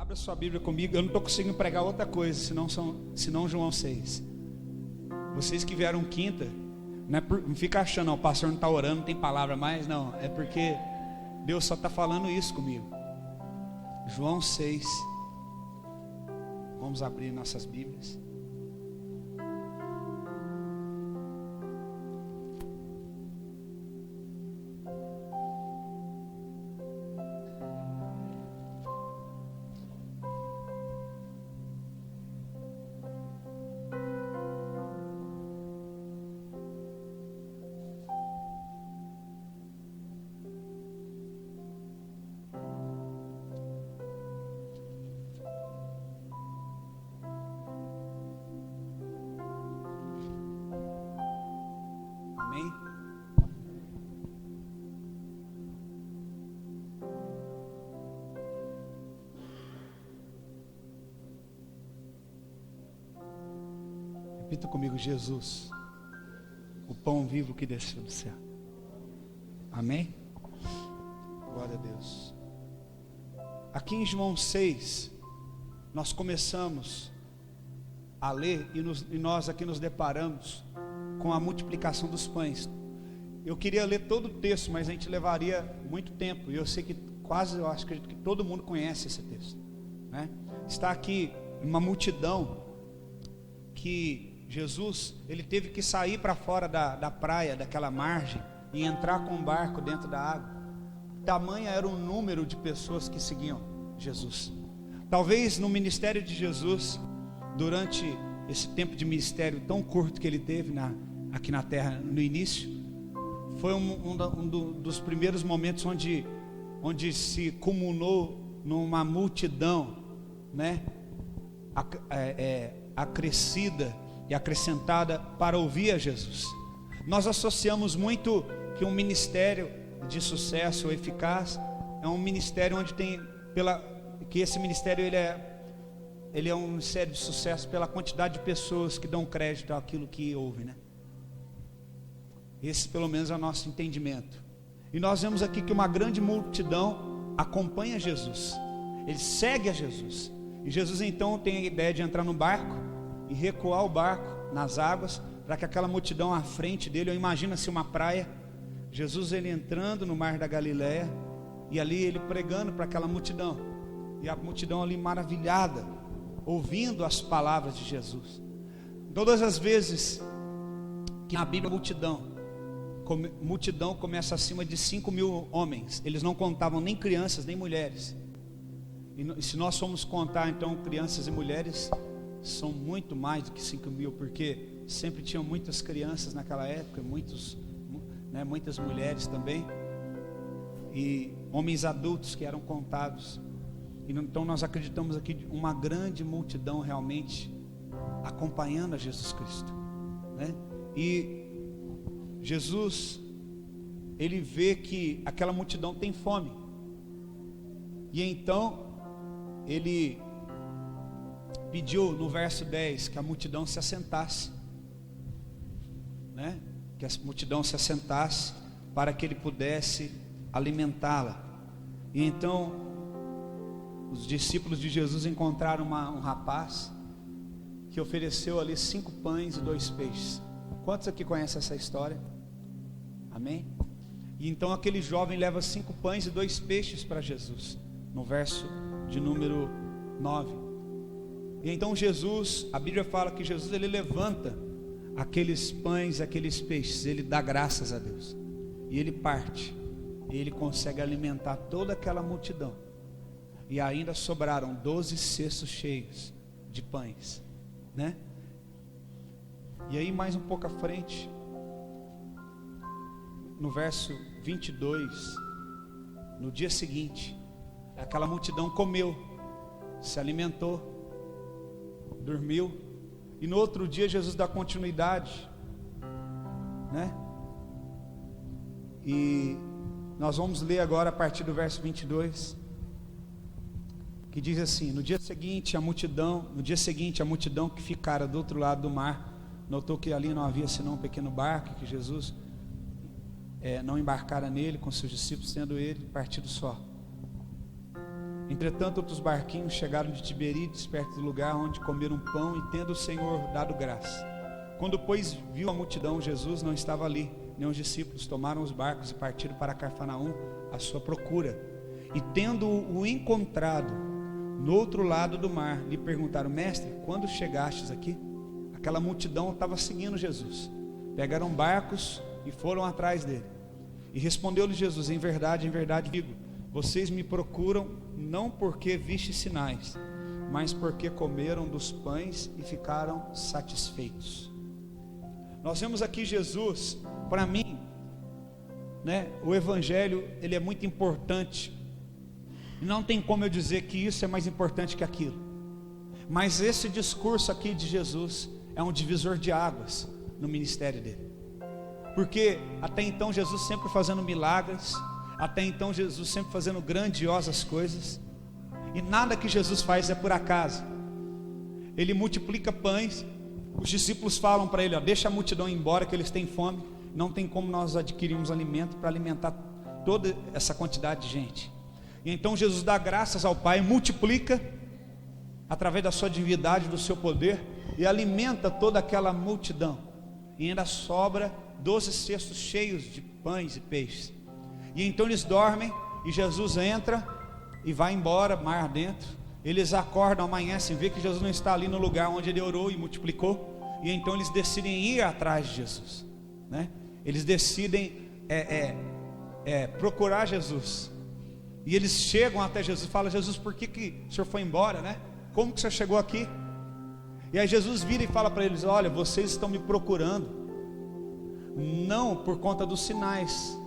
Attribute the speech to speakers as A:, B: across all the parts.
A: Abra sua Bíblia comigo. Eu não estou conseguindo pregar outra coisa, senão João 6. Vocês que vieram quinta, não fica achando, o pastor não está orando, não tem palavra mais. Não, é porque Deus só está falando isso comigo. João 6. Vamos abrir nossas Bíblias. Amém? Repita comigo: Jesus, o pão vivo que desceu do céu. Amém? Glória a Deus. Aqui em João 6, nós começamos a ler e nós aqui nos deparamos com a multiplicação dos pães. Eu queria ler todo o texto, mas a gente levaria muito tempo. E eu sei que eu acredito que todo mundo conhece esse texto, né? Está aqui uma multidão que Jesus, ele teve que sair para fora da praia, daquela margem, e entrar com um barco dentro da água. Tamanha era o número de pessoas que seguiam Jesus. Talvez no ministério de Jesus, durante esse tempo de ministério tão curto que ele teve aqui na terra no início, foi um dos primeiros momentos onde se culminou numa multidão, né, acrescida e acrescentada para ouvir a Jesus. Nós associamos muito que um ministério de sucesso ou eficaz é um ministério onde que esse ministério ele é um ministério de sucesso pela quantidade de pessoas que dão crédito àquilo que ouvem, né? Esse pelo menos é o nosso entendimento. E nós vemos aqui que uma grande multidão acompanha Jesus, ele segue a Jesus. E Jesus então tem a ideia de entrar no barco e recuar o barco nas águas, para que aquela multidão à frente dele, imagina-se uma praia, Jesus ele entrando no mar da Galileia, e ali ele pregando para aquela multidão, e a multidão ali maravilhada, ouvindo as palavras de Jesus. Todas as vezes que na Bíblia multidão começa acima de 5.000 homens, eles não contavam nem crianças nem mulheres. E se nós formos contar então crianças e mulheres, são muito mais do que 5.000, porque sempre tinham muitas crianças naquela época, muitas mulheres também, e homens adultos que eram contados. Então nós acreditamos aqui uma grande multidão realmente acompanhando a Jesus Cristo, né? E Jesus, ele vê que aquela multidão tem fome, e então ele pediu no verso 10 que a multidão se assentasse, né? Que a multidão se assentasse para que ele pudesse alimentá-la. E então os discípulos de Jesus encontraram um rapaz que ofereceu ali 5 pães e 2 peixes. Quantos aqui conhecem essa história? Amém? E então aquele jovem leva 5 pães e 2 peixes para Jesus, no verso de número 9. E então Jesus, a Bíblia fala que Jesus ele levanta aqueles pães, aqueles peixes, ele dá graças a Deus, e ele parte, e ele consegue alimentar toda aquela multidão, e ainda sobraram 12 cestos cheios de pães, né? E aí mais um pouco à frente, no verso 22, no dia seguinte, aquela multidão comeu, se alimentou, dormiu, e no outro dia Jesus dá continuidade, né? E nós vamos ler agora a partir do verso 22, que diz assim: no dia seguinte a multidão que ficara do outro lado do mar notou que ali não havia senão um pequeno barco, que Jesus não embarcara nele com seus discípulos, tendo ele partido só. Entretanto, outros barquinhos chegaram de Tiberíades, perto do lugar onde comeram pão, e tendo o Senhor dado graça. Quando, pois, viu a multidão, Jesus não estava ali, nem os discípulos. Tomaram os barcos e partiram para Cafarnaum à sua procura. E tendo-o encontrado no outro lado do mar, lhe perguntaram: Mestre, quando chegastes aqui? Aquela multidão estava seguindo Jesus. Pegaram barcos e foram atrás dele. E respondeu-lhe Jesus: em verdade digo, vocês me procuram não porque viste sinais, mas porque comeram dos pães e ficaram satisfeitos. Nós vemos aqui Jesus, para mim, o Evangelho, ele é muito importante. E não tem como eu dizer que isso é mais importante que aquilo. Mas esse discurso aqui de Jesus é um divisor de águas no ministério dele. Porque até então Jesus sempre fazendo milagres, até então Jesus sempre fazendo grandiosas coisas, e nada que Jesus faz é por acaso. Ele multiplica pães, os discípulos falam para ele: deixa a multidão ir embora, que eles têm fome. Não tem como nós adquirirmos alimento para alimentar toda essa quantidade de gente. E então Jesus dá graças ao Pai, multiplica através da sua divindade, do seu poder, e alimenta toda aquela multidão. E ainda sobra 12 cestos cheios de pães e peixes. E então eles dormem, e Jesus entra e vai embora, mar dentro. Eles acordam, amanhecem, vê que Jesus não está ali no lugar onde ele orou e multiplicou. E então eles decidem ir atrás de Jesus, Eles decidem procurar Jesus. E eles chegam até Jesus e falam: Jesus, por que o senhor foi embora, Como que o senhor chegou aqui? E aí Jesus vira e fala para eles: olha, vocês estão me procurando, não por conta dos sinais,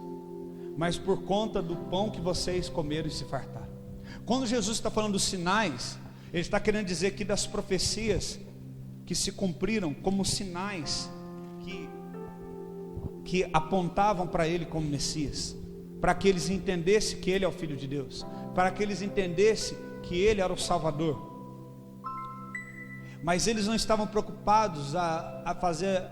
A: mas por conta do pão que vocês comeram e se fartaram. Quando Jesus está falando dos sinais, ele está querendo dizer aqui das profecias que se cumpriram como sinais que apontavam para ele como Messias, para que eles entendessem que ele é o Filho de Deus, para que eles entendessem que ele era o Salvador. Mas eles não estavam preocupados a fazer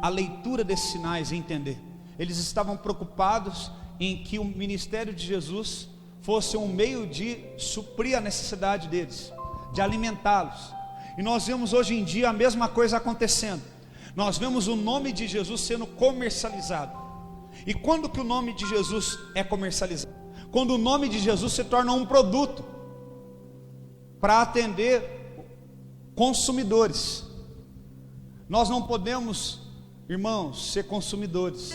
A: a leitura desses sinais e entender. Eles estavam preocupados em que o ministério de Jesus fosse um meio de suprir a necessidade deles, de alimentá-los. E nós vemos hoje em dia a mesma coisa acontecendo. Nós vemos o nome de Jesus sendo comercializado. E quando que o nome de Jesus é comercializado? Quando o nome de Jesus se torna um produto para atender consumidores. Nós não podemos, irmãos, ser consumidores.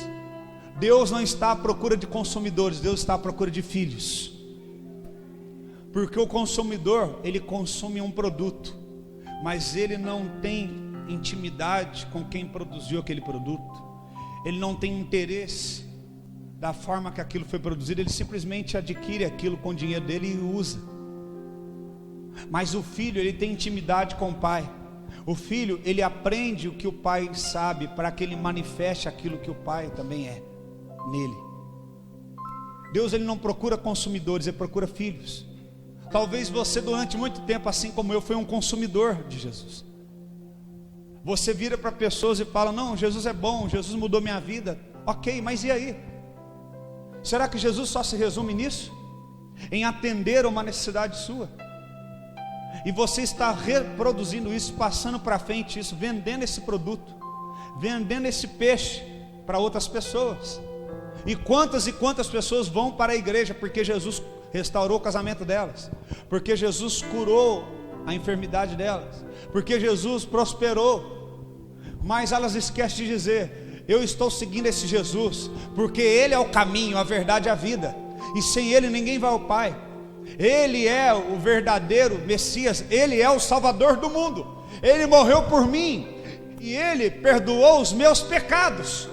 A: Deus não está à procura de consumidores, Deus está à procura de filhos. Porque o consumidor, ele consome um produto, mas ele não tem intimidade com quem produziu aquele produto. Ele não tem interesse da forma que aquilo foi produzido. Ele simplesmente adquire aquilo com o dinheiro dele e usa. Mas o filho, ele tem intimidade com o pai. O filho, ele aprende o que o pai sabe, para que ele manifeste aquilo que o pai também é nele. Deus, ele não procura consumidores, ele procura filhos. Talvez você durante muito tempo, assim como eu, foi um consumidor de Jesus. Você vira para pessoas e fala: não, Jesus é bom, Jesus mudou minha vida. Ok, mas e aí? Será que Jesus só se resume nisso? Em atender uma necessidade sua? E você está reproduzindo isso, passando para frente isso, vendendo esse produto, vendendo esse peixe para outras pessoas. E quantas pessoas vão para a igreja porque Jesus restaurou o casamento delas, porque Jesus curou a enfermidade delas, porque Jesus prosperou, mas elas esquecem de dizer: eu estou seguindo esse Jesus, porque Ele é o caminho, a verdade e a vida, e sem Ele ninguém vai ao Pai. Ele é o verdadeiro Messias, Ele é o Salvador do mundo, Ele morreu por mim, e Ele perdoou os meus pecados.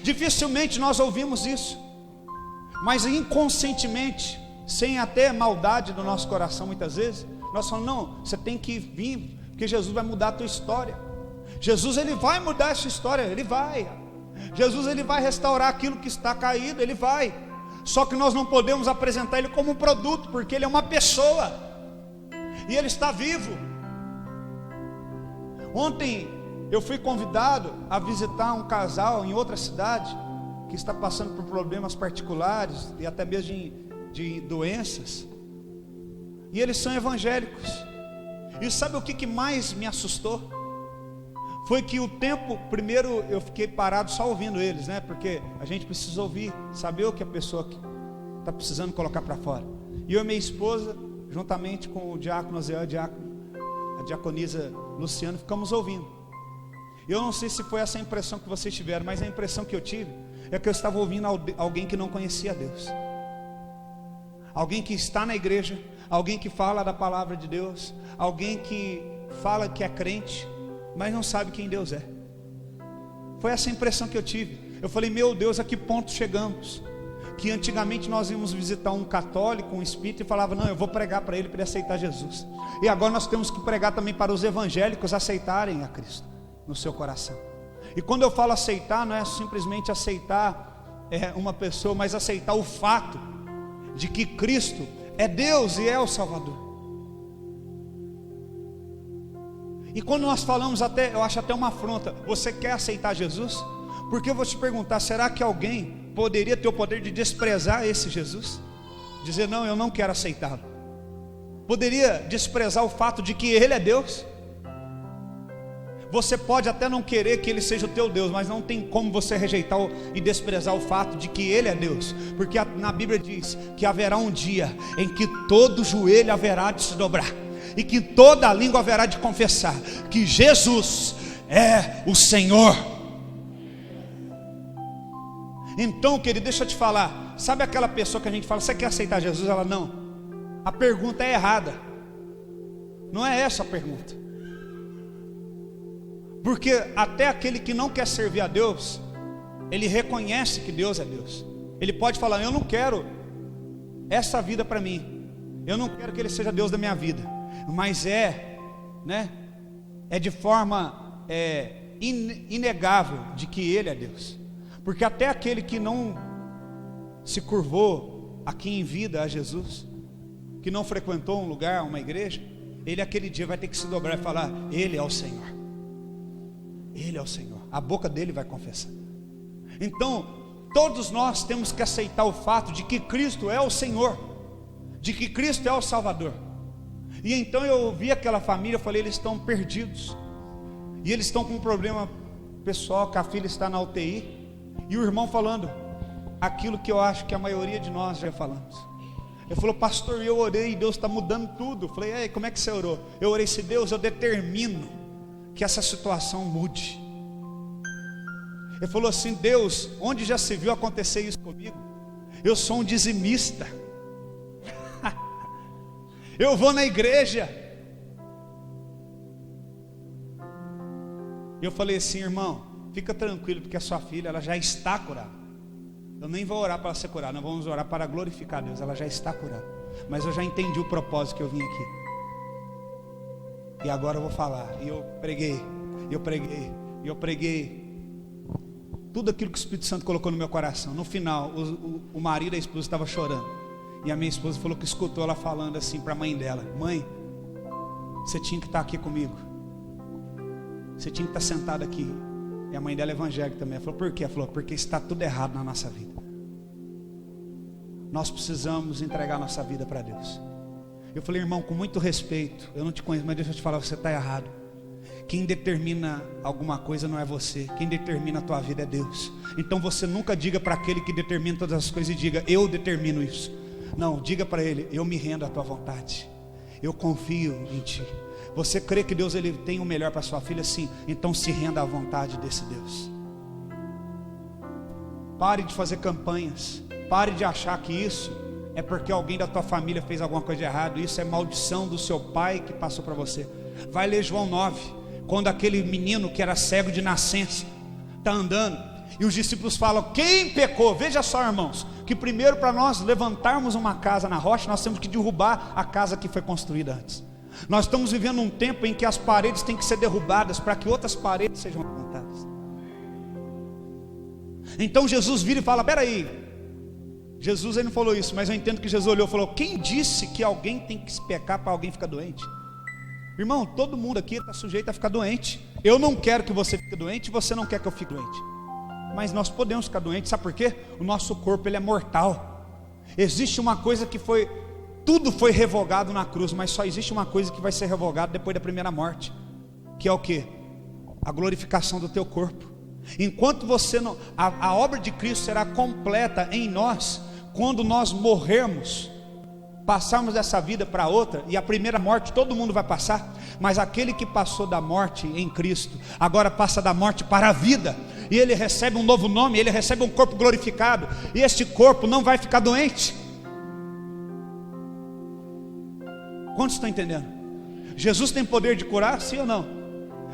A: Dificilmente nós ouvimos isso, mas inconscientemente, sem até maldade do nosso coração, muitas vezes, nós falamos: não, você tem que vir, porque Jesus vai mudar a tua história. Jesus, ele vai mudar essa história, ele vai. Jesus, ele vai restaurar aquilo que está caído, ele vai. Só que nós não podemos apresentar ele como um produto, porque ele é uma pessoa, e ele está vivo. Ontem eu fui convidado a visitar um casal em outra cidade, que está passando por problemas particulares, e até mesmo de doenças. E eles são evangélicos. E sabe o que mais me assustou? Foi que o tempo, primeiro eu fiquei parado só ouvindo eles, né? Porque a gente precisa ouvir, saber o que a pessoa está precisando colocar para fora. E eu e minha esposa, juntamente com o diácono Zé, a diaconisa Luciano, ficamos ouvindo. Eu não sei se foi essa a impressão que vocês tiveram, mas a impressão que eu tive é que eu estava ouvindo alguém que não conhecia Deus. Alguém que está na igreja, alguém que fala da palavra de Deus, alguém que fala que é crente, mas não sabe quem Deus é. Foi essa a impressão que eu tive. Eu falei, meu Deus, a que ponto chegamos? Que antigamente nós íamos visitar um católico, um espírita, e falava, não, eu vou pregar para ele aceitar Jesus. E agora nós temos que pregar também para os evangélicos aceitarem a Cristo no seu coração. E quando eu falo aceitar, não é simplesmente aceitar uma pessoa, mas aceitar o fato de que Cristo é Deus e é o Salvador. E quando nós falamos eu acho até uma afronta, você quer aceitar Jesus? Porque eu vou te perguntar, será que alguém poderia ter o poder de desprezar esse Jesus? Dizer, não, eu não quero aceitá-lo. Poderia desprezar o fato de que Ele é Deus? Você pode até não querer que Ele seja o teu Deus, mas não tem como você rejeitar e desprezar o fato de que Ele é Deus. Porque na Bíblia diz que haverá um dia em que todo joelho haverá de se dobrar, e que toda língua haverá de confessar que Jesus é o Senhor. Então, querido, deixa eu te falar. Sabe aquela pessoa que a gente fala, você quer aceitar Jesus? Ela, não. A pergunta é errada. Não é essa a pergunta. Porque até aquele que não quer servir a Deus, ele reconhece que Deus é Deus. Ele pode falar, eu não quero essa vida para mim, eu não quero que Ele seja Deus da minha vida. Mas é de forma inegável de que Ele é Deus. Porque até aquele que não se curvou aqui em vida a Jesus, que não frequentou um lugar, uma igreja, ele aquele dia vai ter que se dobrar e falar, Ele é o Senhor. Ele é o Senhor. A boca dele vai confessar. Então, todos nós temos que aceitar o fato de que Cristo é o Senhor, de que Cristo é o Salvador. E então eu ouvi aquela família, eu falei, eles estão perdidos. E eles estão com um problema pessoal, que a filha está na UTI. E o irmão falando aquilo que eu acho que a maioria de nós já falamos. Ele falou, pastor, eu orei e Deus está mudando tudo. Eu falei, como é que você orou? Eu orei, se Deus, eu determino que essa situação mude. Ele falou assim, Deus, onde já se viu acontecer isso comigo? Eu sou um dizimista. Eu vou na igreja. Eu falei assim, irmão, fica tranquilo, porque a sua filha, ela já está curada. Eu nem vou orar para ela ser curada, nós vamos orar para glorificar a Deus. Ela já está curada. Mas eu já entendi o propósito que eu vim aqui. E agora eu vou falar. E eu preguei tudo aquilo que o Espírito Santo colocou no meu coração. No final, o marido e a esposa estavam chorando. E a minha esposa falou que escutou ela falando assim para a mãe dela, mãe, você tinha que estar aqui comigo. Você tinha que estar sentado aqui. E a mãe dela é evangélica também. Ela falou, por quê? Ela falou, porque está tudo errado na nossa vida. Nós precisamos entregar a nossa vida para Deus. Eu falei, irmão, com muito respeito, eu não te conheço, mas deixa eu te falar, você está errado. Quem determina alguma coisa não é você. Quem determina a tua vida é Deus. Então você nunca diga para aquele que determina todas as coisas e diga, eu determino isso. Não, diga para ele, eu me rendo à tua vontade. Eu confio em ti. Você crê que Deus ele tem o melhor para sua filha? Sim, então se renda à vontade desse Deus. Pare de fazer campanhas. Pare de achar que isso é porque alguém da tua família fez alguma coisa de errado. Isso é maldição do seu pai que passou para você. Vai ler João 9, quando aquele menino que era cego de nascença está andando, e os discípulos falam, quem pecou? Veja só, irmãos, que primeiro para nós levantarmos uma casa na rocha, nós temos que derrubar a casa que foi construída antes. Nós estamos vivendo um tempo em que as paredes têm que ser derrubadas para que outras paredes sejam levantadas. Então Jesus vira e fala, peraí, Jesus ele não falou isso, mas eu entendo que Jesus olhou e falou, quem disse que alguém tem que se pecar para alguém ficar doente? Irmão, todo mundo aqui está sujeito a ficar doente. Eu não quero que você fique doente, você não quer que eu fique doente. Mas nós podemos ficar doentes, sabe por quê? O nosso corpo ele é mortal. Existe uma coisa que foi Tudo foi revogado na cruz, mas só existe uma coisa que vai ser revogada depois da primeira morte, que é o quê? A glorificação do teu corpo. Enquanto você não, a obra de Cristo será completa em nós quando nós morrermos, passarmos dessa vida para outra. E a primeira morte todo mundo vai passar, mas aquele que passou da morte em Cristo agora passa da morte para a vida, e ele recebe um novo nome, ele recebe um corpo glorificado, e este corpo não vai ficar doente. Quantos estão entendendo? Jesus tem poder de curar, sim ou não?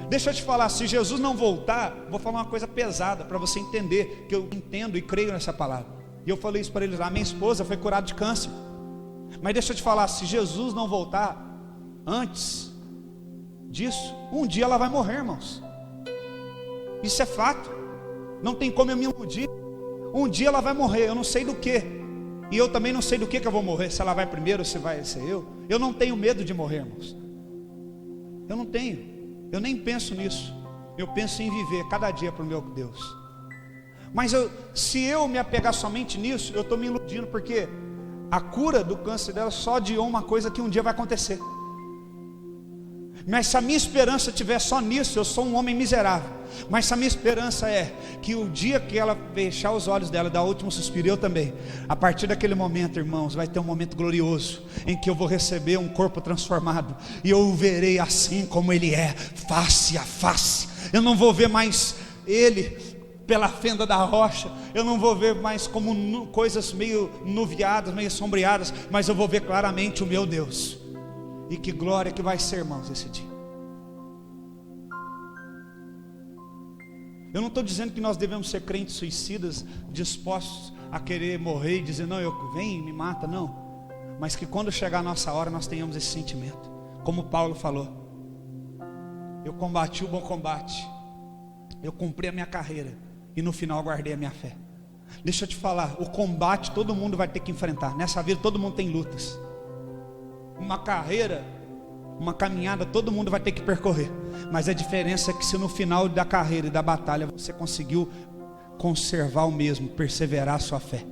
A: Deixa eu te falar, se Jesus não voltar, vou falar uma coisa pesada para você entender, que eu entendo e creio nessa palavra. E eu falei isso para eles lá, minha esposa foi curada de câncer. Mas deixa eu te falar, se Jesus não voltar antes disso, um dia ela vai morrer, irmãos. Isso é fato. Não tem como eu me iludir. Um dia ela vai morrer, eu não sei do que. E eu também não sei do que eu vou morrer. Se ela vai primeiro ou se vai ser eu. Eu não tenho medo de morrer, irmãos. Eu não tenho. Eu nem penso nisso. Eu penso em viver cada dia para o meu Deus. Mas se eu me apegar somente nisso, eu estou me iludindo, porque a cura do câncer dela só adiou uma coisa que um dia vai acontecer. Mas se a minha esperança estiver só nisso, eu sou um homem miserável. Mas se a minha esperança é que o dia que ela fechar os olhos dela, dar o último suspiro, eu também, a partir daquele momento, irmãos, vai ter um momento glorioso, em que eu vou receber um corpo transformado, e eu o verei assim como ele é, face a face. Eu não vou ver mais ele pela fenda da rocha, eu não vou ver mais como coisas meio nuviadas, meio sombreadas, mas eu vou ver claramente o meu Deus. E que glória que vai ser, irmãos, esse dia. Eu não estou dizendo que nós devemos ser crentes suicidas, dispostos a querer morrer e dizer, não, vem e me mata, não. Mas que quando chegar a nossa hora, nós tenhamos esse sentimento. Como Paulo falou, eu combati o bom combate, eu cumpri a minha carreira, e no final guardei a minha fé. Deixa eu te falar, o combate todo mundo vai ter que enfrentar. Nessa vida todo mundo tem lutas. Uma carreira, uma caminhada, todo mundo vai ter que percorrer. Mas a diferença é que se no final da carreira e da batalha você conseguiu conservar o mesmo, perseverar a sua fé.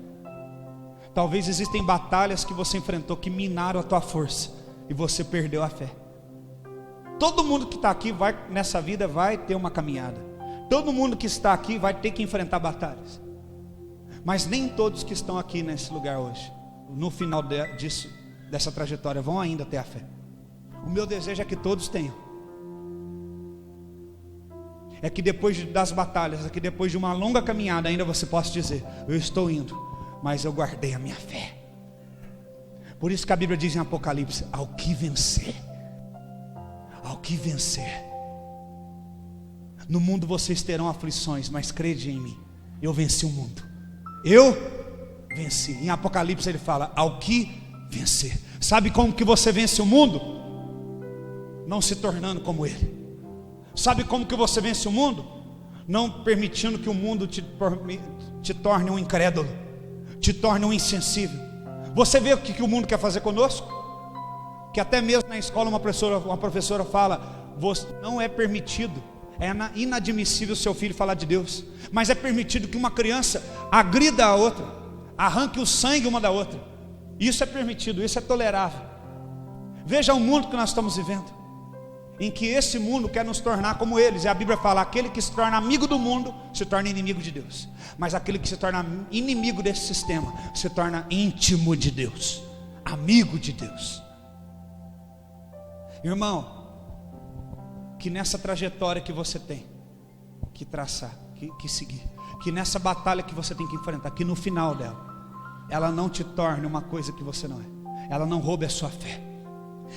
A: Talvez existem batalhas que você enfrentou que minaram a tua força e você perdeu a fé. Todo mundo que está aqui nessa vida vai ter uma caminhada. Todo mundo que está aqui vai ter que enfrentar batalhas. Mas nem todos que estão aqui nesse lugar hoje, no final dessa trajetória, vão ainda ter a fé. O meu desejo é que todos tenham. É que depois das batalhas, é que depois de uma longa caminhada, ainda você possa dizer, eu estou indo, mas eu guardei a minha fé. Por isso que a Bíblia diz em Apocalipse, ao que vencer. Ao que vencer. No mundo vocês terão aflições, mas crede em mim, eu venci o mundo. Eu venci. Em Apocalipse ele fala, ao que vencer. Sabe como que você vence o mundo? Não se tornando como ele. Sabe como que você vence o mundo? Não permitindo que o mundo te torne um incrédulo, te torne um insensível. Você vê o que o mundo quer fazer conosco? Que até mesmo na escola uma professora fala, não é permitido, é inadmissível seu filho falar de Deus, mas é permitido que uma criança agrida a outra, arranque o sangue uma da outra. Isso é permitido, isso é tolerável. Veja o mundo que nós estamos vivendo, em que esse mundo quer nos tornar como eles. E a Bíblia fala, aquele que se torna amigo do mundo, se torna inimigo de Deus. Mas aquele que se torna inimigo desse sistema, se torna íntimo de Deus, amigo de Deus. Irmão, que nessa trajetória que você tem que traçar, que seguir, que nessa batalha que você tem que enfrentar, que no final dela, ela não te torne uma coisa que você não é. Ela não roube a sua fé.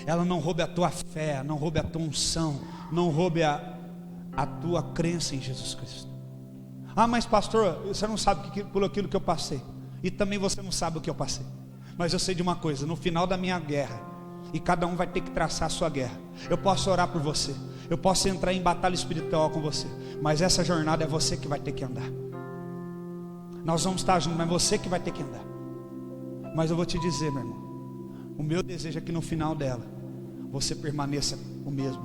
A: Ela não roube a tua fé, não roube a tua unção, não roube a tua crença em Jesus Cristo. Ah, mas pastor, você não sabe por aquilo que eu passei. E também você não sabe o que eu passei. Mas eu sei de uma coisa, no final da minha guerra, e cada um vai ter que traçar a sua guerra. Eu posso orar por você, eu posso entrar em batalha espiritual com você, mas essa jornada é você que vai ter que andar. Nós vamos estar juntos, mas você que vai ter que andar. Mas eu vou te dizer, meu irmão, o meu desejo é que no final dela você permaneça o mesmo,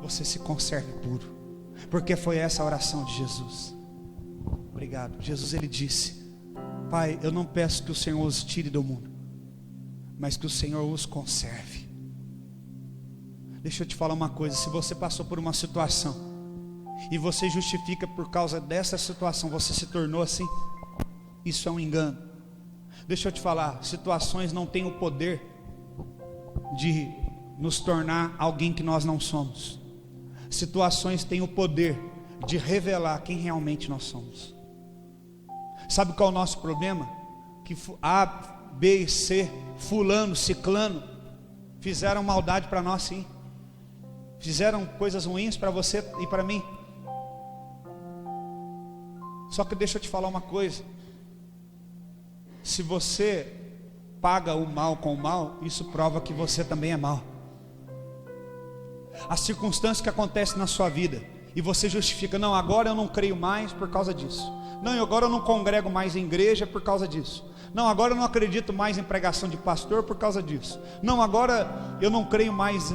A: você se conserve puro, porque foi essa a oração de Jesus. Obrigado. Jesus, ele disse, Pai, eu não peço que o Senhor os tire do mundo, mas que o Senhor os conserve. Deixa eu te falar uma coisa: se você passou por uma situação e você justifica por causa dessa situação, você se tornou assim, isso é um engano. Deixa eu te falar, situações não têm o poder de nos tornar alguém que nós não somos. Situações têm o poder de revelar quem realmente nós somos. Sabe qual é o nosso problema? Que A, B e C, fulano, ciclano, fizeram maldade para nós, sim. Fizeram coisas ruins para você e para mim. Só que deixa eu te falar uma coisa: se você paga o mal com o mal, isso prova que você também é mal. As circunstâncias que acontecem na sua vida e você justifica: não, agora eu não creio mais por causa disso. Não, agora eu não congrego mais em igreja por causa disso. Não, agora eu não acredito mais em pregação de pastor por causa disso. Não, agora eu não creio mais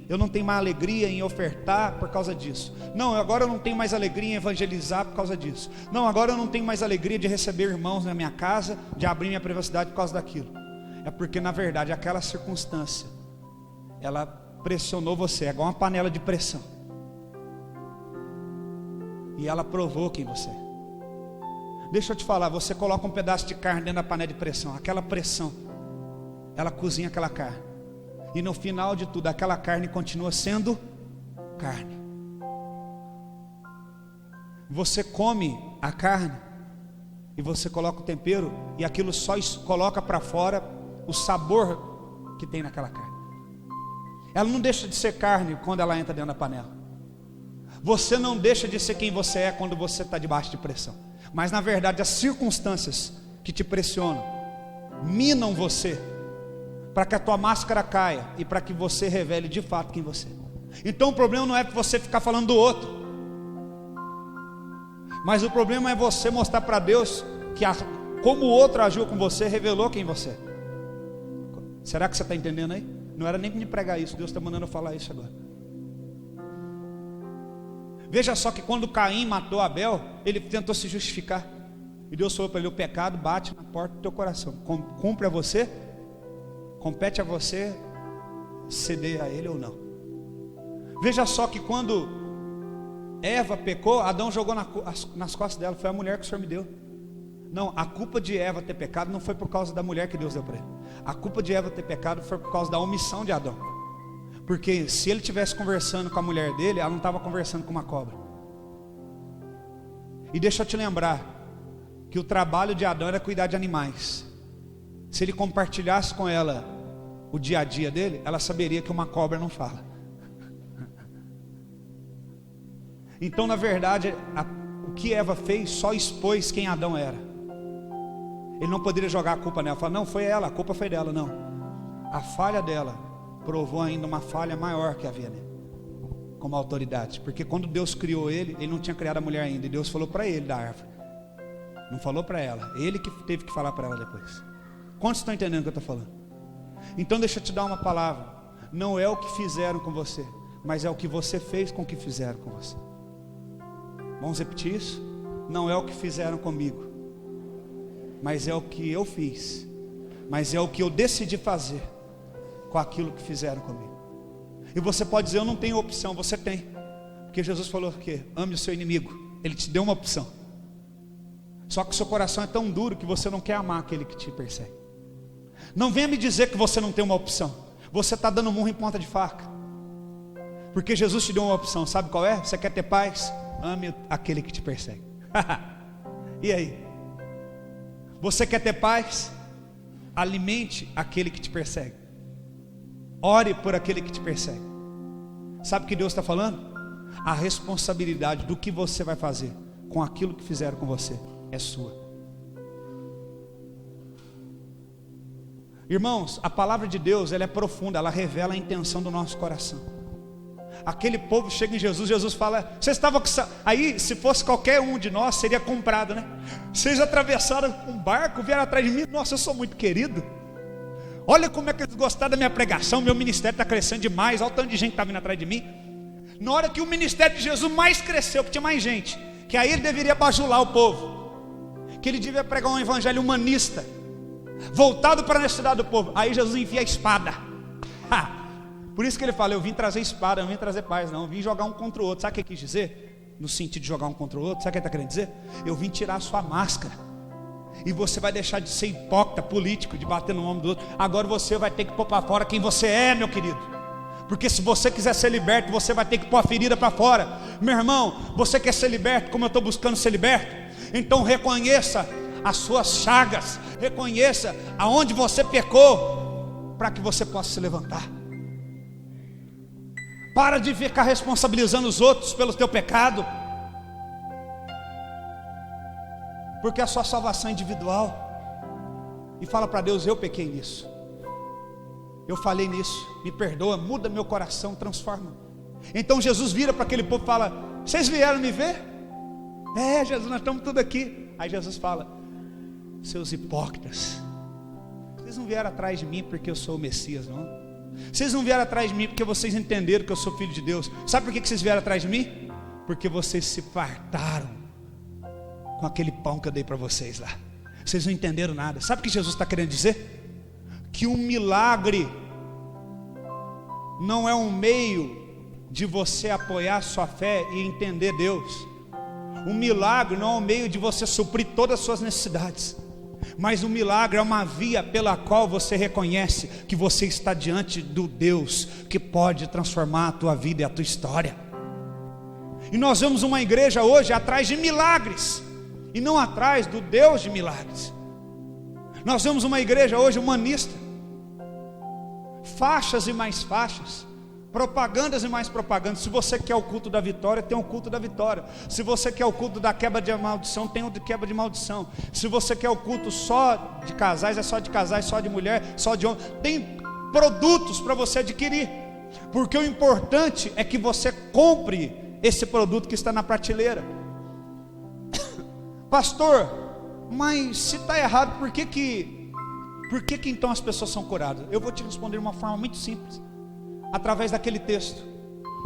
A: eu não tenho mais alegria em ofertar por causa disso. Não, agora eu não tenho mais alegria em evangelizar por causa disso. Não, agora eu não tenho mais alegria de receber irmãos na minha casa, de abrir minha privacidade por causa daquilo. É porque na verdade aquela circunstância, ela pressionou você, é igual uma panela de pressão, e ela provou quem você é. Deixa eu te falar, você coloca um pedaço de carne dentro da panela de pressão, aquela pressão, ela cozinha aquela carne, e no final de tudo, aquela carne continua sendo carne. Você come a carne, e você coloca o tempero, e aquilo só coloca para fora o sabor que tem naquela carne. Ela não deixa de ser carne quando ela entra dentro da panela. Você não deixa de ser quem você é quando você está debaixo de pressão. Mas na verdade as circunstâncias que te pressionam minam você, para que a tua máscara caia e para que você revele de fato quem você é. Então o problema não é você ficar falando do outro, mas o problema é você mostrar para Deus que como o outro agiu com você revelou quem você é. Será que você está entendendo aí? Não era nem para me pregar isso, Deus está mandando eu falar isso agora. Veja só que quando Caim matou Abel, ele tentou se justificar, e Deus falou para ele: o pecado bate na porta do teu coração, cumpre a você, compete a você ceder a ele ou não. Veja só que quando Eva pecou, Adão jogou nas costas dela: foi a mulher que o Senhor me deu. Não, a culpa de Eva ter pecado não foi por causa da mulher que Deus deu para ele. A culpa de Eva ter pecado foi por causa da omissão de Adão. Porque se ele estivesse conversando com a mulher dele, ela não estava conversando com uma cobra. E deixa eu te lembrar que o trabalho de Adão era cuidar de animais. Se ele compartilhasse com ela o dia a dia dele, ela saberia que uma cobra não fala. Então na verdade o que Eva fez só expôs quem Adão era. Ele não poderia jogar a culpa nela, falar: não, foi ela, a culpa foi dela. Não, a falha dela provou ainda uma falha maior que havia nele, como autoridade. Porque quando Deus criou ele não tinha criado a mulher ainda, e Deus falou para ele da árvore, não falou para ela, ele que teve que falar para ela depois. Quantos estão entendendo o que eu estou falando? Então deixa eu te dar uma palavra: não é o que fizeram com você, mas é o que você fez com o que fizeram com você. Vamos repetir isso? Não é o que fizeram comigo, mas é o que eu fiz, mas é o que eu decidi fazer com aquilo que fizeram comigo. E você pode dizer: eu não tenho opção. Você tem, porque Jesus falou que ame o seu inimigo. Ele te deu uma opção. Só que o seu coração é tão duro que você não quer amar aquele que te persegue. Não venha me dizer que você não tem uma opção. Você está dando murro em ponta de faca, porque Jesus te deu uma opção. Sabe qual é? Você quer ter paz? Ame aquele que te persegue. E aí? Você quer ter paz? Alimente aquele que te persegue. Ore por aquele que te persegue. Sabe o que Deus está falando? A responsabilidade do que você vai fazer com aquilo que fizeram com você é sua. Irmãos, a palavra de Deus, ela é profunda, ela revela a intenção do nosso coração. Aquele povo chega em Jesus, Jesus fala: vocês estavam aí, se fosse qualquer um de nós, seria comprado, né? Vocês atravessaram um barco, vieram atrás de mim. Nossa, eu sou muito querido. Olha como é que eles gostaram da minha pregação. Meu ministério está crescendo demais. Olha o tanto de gente que está vindo atrás de mim. Na hora que o ministério de Jesus mais cresceu, que tinha mais gente, que aí ele deveria bajular o povo, que ele devia pregar um evangelho humanista, voltado para a necessidade do povo. Aí Jesus enfia a espada. Por isso que ele fala: eu vim trazer espada, não vim trazer paz, não, eu vim jogar um contra o outro. Sabe o que ele quis dizer? No sentido de jogar um contra o outro, sabe o que ele está querendo dizer? Eu vim tirar a sua máscara, e você vai deixar de ser hipócrita, político, de bater no ombro do outro. Agora você vai ter que pôr para fora quem você é, meu querido. Porque se você quiser ser liberto, você vai ter que pôr a ferida para fora. Meu irmão, você quer ser liberto como eu estou buscando ser liberto? Então reconheça as suas chagas, reconheça aonde você pecou, para que você possa se levantar. Para de ficar responsabilizando os outros pelo teu pecado, porque a sua salvação é individual. E fala para Deus: eu pequei nisso, eu falei nisso, me perdoa, muda meu coração, transforma. Então Jesus vira para aquele povo e fala: vocês vieram me ver? É, Jesus, nós estamos tudo aqui. Aí Jesus fala: seus hipócritas, vocês não vieram atrás de mim porque eu sou o Messias, não. Vocês não vieram atrás de mim porque vocês entenderam que eu sou filho de Deus. Sabe por que vocês vieram atrás de mim? Porque vocês se fartaram com aquele pão que eu dei para vocês lá. Vocês não entenderam nada. Sabe o que Jesus está querendo dizer? Que um milagre não é um meio de você apoiar sua fé e entender Deus. Um milagre não é um meio de você suprir todas as suas necessidades, mas um milagre é uma via pela qual você reconhece que você está diante do Deus que pode transformar a tua vida e a tua história. E nós vemos uma igreja hoje atrás de milagres, e não atrás do Deus de milagres. Nós vemos uma igreja hoje humanista, faixas e mais faixas, propagandas e mais propagandas. Se você quer o culto da vitória, tem o culto da vitória. Se você quer o culto da quebra de maldição, tem o de quebra de maldição. Se você quer o culto só de casais, é só de casais, só de mulher, só de homem. Tem produtos para você adquirir, porque o importante é que você compre esse produto que está na prateleira. Pastor, mas se está errado, por que então as pessoas são curadas? Eu vou te responder de uma forma muito simples, através daquele texto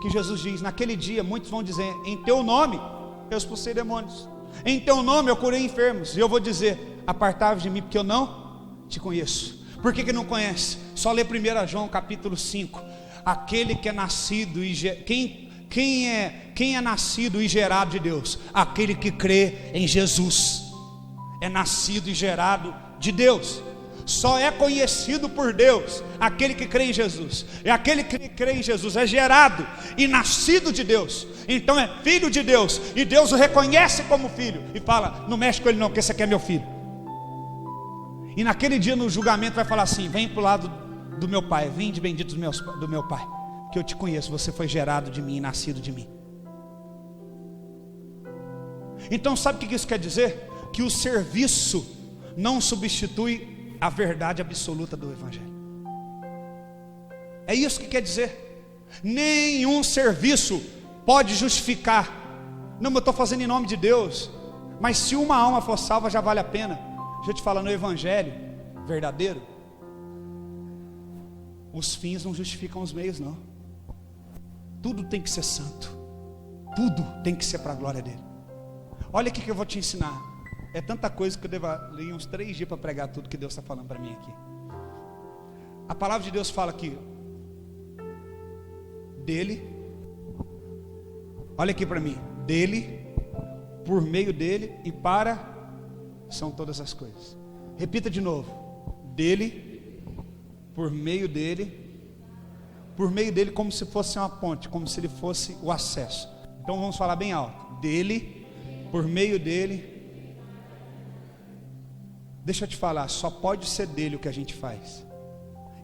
A: que Jesus diz: naquele dia muitos vão dizer: em teu nome eu expulsei demônios, em teu nome eu curei enfermos. E eu vou dizer: apartai-vos de mim, porque eu não te conheço. Por que não conhece? Só lê 1 João capítulo 5. Aquele que é nascido e quem é nascido e gerado de Deus? Aquele que crê em Jesus é nascido e gerado de Deus. Só é conhecido por Deus aquele que crê em Jesus. E aquele que crê em Jesus é gerado e nascido de Deus. Então é filho de Deus. E Deus o reconhece como filho e fala: não mexe com ele não, porque esse aqui é meu filho. E naquele dia no julgamento vai falar assim: vem para o lado do meu pai, vinde bendito do meu pai, que eu te conheço, você foi gerado de mim e nascido de mim. Então sabe o que isso quer dizer? Que o serviço não substitui a verdade absoluta do Evangelho. É isso que quer dizer. Nenhum serviço pode justificar. Não, eu estou fazendo em nome de Deus, mas se uma alma for salva já vale a pena. Deixa eu te falar, no Evangelho verdadeiro, os fins não justificam os meios, não. Tudo tem que ser santo, tudo tem que ser para a glória dele. Olha o que eu vou te ensinar. É tanta coisa que eu devo ler uns 3 dias para pregar tudo que Deus está falando para mim aqui. A palavra de Deus fala aqui: dele, olha aqui para mim, dele, por meio dele e para, são todas as coisas. Repita de novo: dele, por meio dele, como se fosse uma ponte, como se ele fosse o acesso. Então vamos falar bem alto: dele, por meio dele. Deixa eu te falar, só pode ser dele o que a gente faz,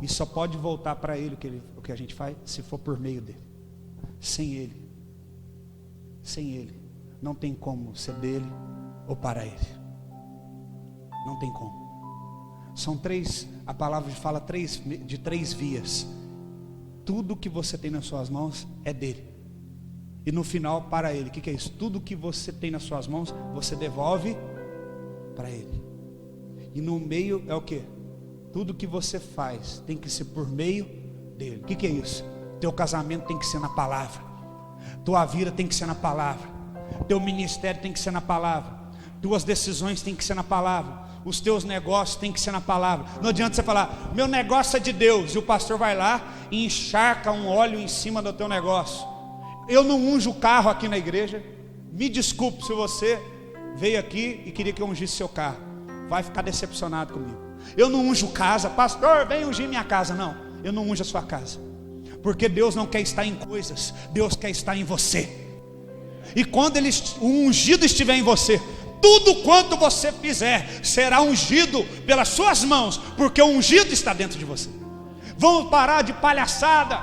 A: e só pode voltar para ele o que a gente faz, se for por meio dele. Sem ele, não tem como ser dele ou para ele. Não tem como. São 3, a palavra fala de 3 vias. Tudo que você tem nas suas mãos é dele, e no final para ele. O que é isso? Tudo que você tem nas suas mãos, você devolve para ele. E no meio é o que? Tudo que você faz tem que ser por meio dele. O que é isso? Teu casamento tem que ser na palavra, tua vida tem que ser na palavra, teu ministério tem que ser na palavra, tuas decisões tem que ser na palavra, os teus negócios têm que ser na palavra. Não adianta você falar, meu negócio é de Deus, e o pastor vai lá e encharca um óleo em cima do teu negócio. Eu não unjo o carro aqui na igreja. Me desculpe se você veio aqui e queria que eu ungisse seu carro, vai ficar decepcionado comigo. Eu não unjo casa, pastor, vem ungir minha casa. Não, eu não unjo a sua casa, porque Deus não quer estar em coisas, Deus quer estar em você. E quando o ungido estiver em você, tudo quanto você fizer será ungido pelas suas mãos, porque o ungido está dentro de você. Vamos parar de palhaçada,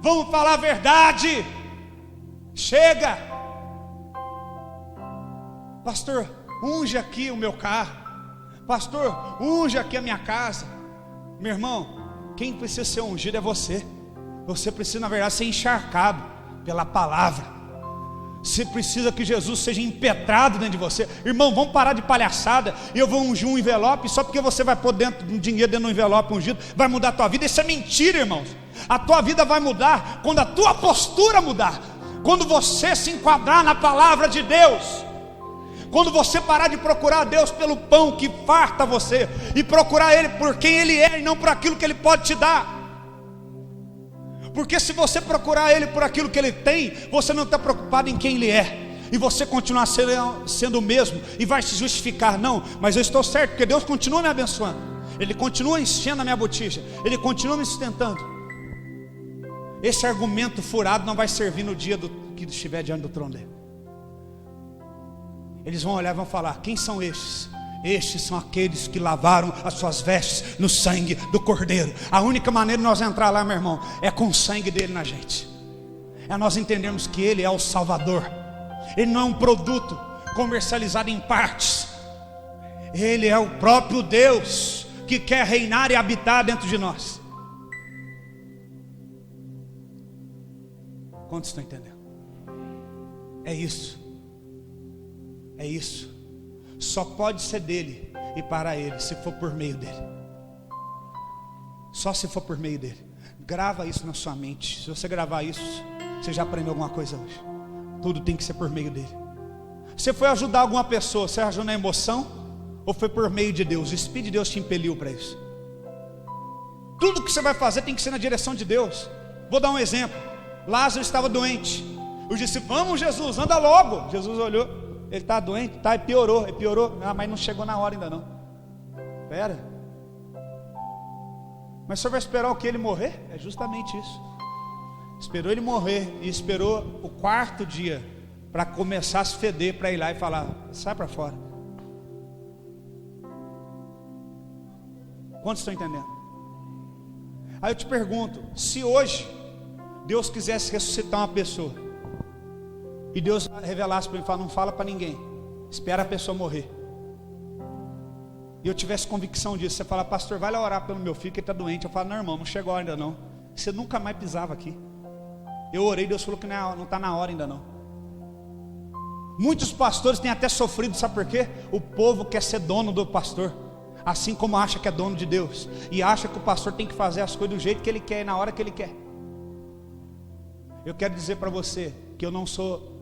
A: vamos falar a verdade. Chega. Pastor, unge aqui o meu carro. Pastor, unge aqui a minha casa. Meu irmão, quem precisa ser ungido é você. Você precisa, na verdade, ser encharcado pela palavra. Você precisa que Jesus seja impetrado dentro de você. Irmão, vamos parar de palhaçada. E eu vou ungir um envelope, só porque você vai pôr um dinheiro dentro do envelope ungido, vai mudar a tua vida. Isso é mentira, irmãos. A tua vida vai mudar quando a tua postura mudar, quando você se enquadrar na palavra de Deus, quando você parar de procurar a Deus pelo pão que farta você, e procurar Ele por quem Ele é, e não por aquilo que Ele pode te dar. Porque se você procurar Ele por aquilo que Ele tem, você não está preocupado em quem Ele é, e você continuar sendo o mesmo, e vai se justificar, não, mas eu estou certo, porque Deus continua me abençoando, Ele continua enchendo a minha botija, Ele continua me sustentando. Esse argumento furado não vai servir no dia que estiver diante do trono dele. Eles vão olhar e vão falar, quem são estes? Estes são aqueles que lavaram as suas vestes no sangue do Cordeiro. A única maneira de nós entrar lá, meu irmão, é com o sangue dele na gente. É nós entendermos que Ele é o Salvador. Ele não é um produto comercializado em partes. Ele é o próprio Deus que quer reinar e habitar dentro de nós. Quantos estão entendendo? É isso. É isso. Só pode ser dele e para ele, se for por meio dele. Só se for por meio dele. Grava isso na sua mente. Se você gravar isso, você já aprendeu alguma coisa hoje. Tudo tem que ser por meio dele. Você foi ajudar alguma pessoa, você ajudou na emoção, ou foi por meio de Deus? O Espírito de Deus te impeliu para isso. Tudo que você vai fazer tem que ser na direção de Deus. Vou dar um exemplo. Lázaro estava doente. Eu disse, vamos Jesus, anda logo. Jesus olhou, ele está doente, tá, e piorou. Ah, mas não chegou na hora ainda não. Espera. Mas o senhor vai esperar o que? Ele morrer? É justamente isso. Esperou ele morrer e esperou o 4º dia para começar a se feder, para ir lá e falar, sai para fora. Quantos estão entendendo? Aí eu te pergunto, se hoje Deus quisesse ressuscitar uma pessoa, e Deus revelasse para mim, não fala para ninguém, espera a pessoa morrer, e eu tivesse convicção disso, você fala, pastor, vai lá orar pelo meu filho que ele está doente. Eu falo, não, irmão, não chegou a hora ainda não. Você nunca mais pisava aqui. Eu orei, Deus falou que não está na hora ainda não. Muitos pastores têm até sofrido, sabe por quê? O povo quer ser dono do pastor, assim como acha que é dono de Deus, e acha que o pastor tem que fazer as coisas do jeito que ele quer e na hora que ele quer. Eu quero dizer para você que eu não sou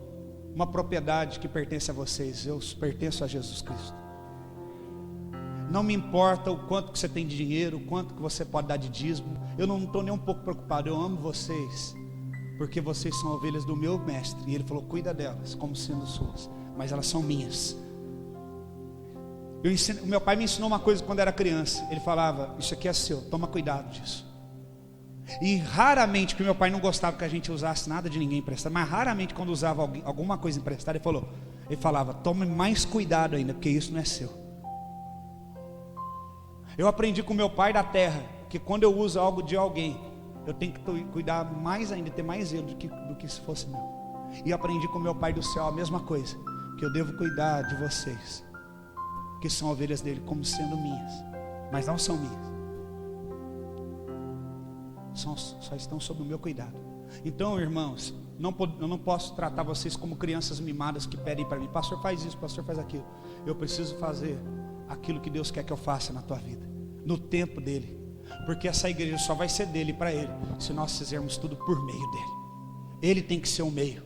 A: uma propriedade que pertence a vocês, eu pertenço a Jesus Cristo. Não me importa o quanto que você tem de dinheiro, o quanto que você pode dar de dízimo, eu não estou nem um pouco preocupado. Eu amo vocês, porque vocês são ovelhas do meu mestre, e ele falou, cuida delas como sendo suas, mas elas são minhas. O meu pai me ensinou uma coisa quando era criança. Ele falava, isso aqui é seu, toma cuidado disso. E raramente, porque meu pai não gostava que a gente usasse nada de ninguém emprestado, mas raramente quando usava alguma coisa emprestada, ele falava, tome mais cuidado ainda, porque isso não é seu. Eu aprendi com meu pai da terra, que quando eu uso algo de alguém, eu tenho que cuidar mais ainda, ter mais zelo do que se fosse meu. E eu aprendi com meu pai do céu a mesma coisa, que eu devo cuidar de vocês, que são ovelhas dele, como sendo minhas, mas não são minhas, só estão sob o meu cuidado. Então, irmãos, eu não posso tratar vocês como crianças mimadas que pedem para mim, pastor faz isso, pastor faz aquilo. Eu preciso fazer aquilo que Deus quer que eu faça na tua vida, no tempo dele, porque essa igreja só vai ser dele e para ele, se nós fizermos tudo por meio dele. Ele tem que ser o meio.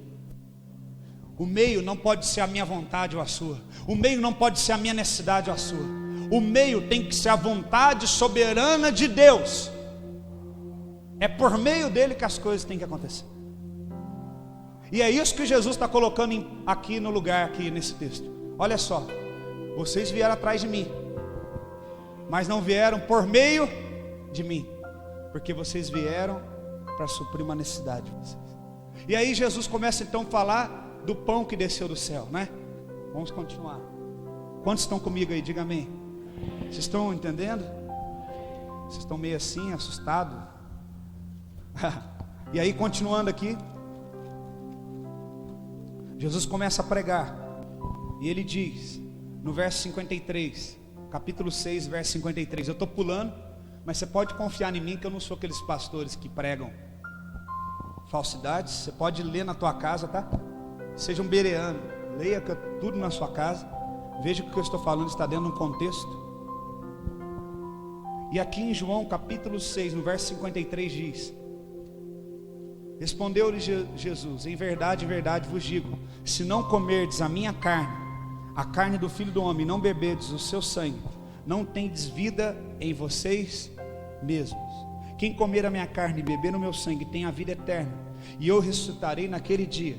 A: O meio não pode ser a minha vontade ou a sua. O meio não pode ser a minha necessidade ou a sua. O meio tem que ser a vontade soberana de Deus. É por meio dele que as coisas têm que acontecer. E é isso que Jesus está colocando aqui no lugar, aqui nesse texto. Olha só, vocês vieram atrás de mim, mas não vieram por meio de mim, porque vocês vieram para suprir uma necessidade de vocês. E aí Jesus começa então a falar do pão que desceu do céu, né? Vamos continuar. Quantos estão comigo aí? Diga amém. Vocês estão entendendo? Vocês estão meio assim, assustados? E aí, continuando aqui, Jesus começa a pregar, e ele diz, no verso 53, capítulo 6, verso 53, eu estou pulando, mas você pode confiar em mim, que eu não sou aqueles pastores que pregam falsidades. Você pode ler na tua casa, tá? Seja um bereano, leia tudo na sua casa, veja que o que eu estou falando está dentro de um contexto. E aqui em João capítulo 6, no verso 53 diz: respondeu-lhe Jesus: em verdade vos digo, se não comerdes a minha carne, a carne do Filho do Homem, não beberdes o seu sangue, não tendes vida em vocês mesmos. Quem comer a minha carne e beber o meu sangue tem a vida eterna, e eu ressuscitarei naquele dia.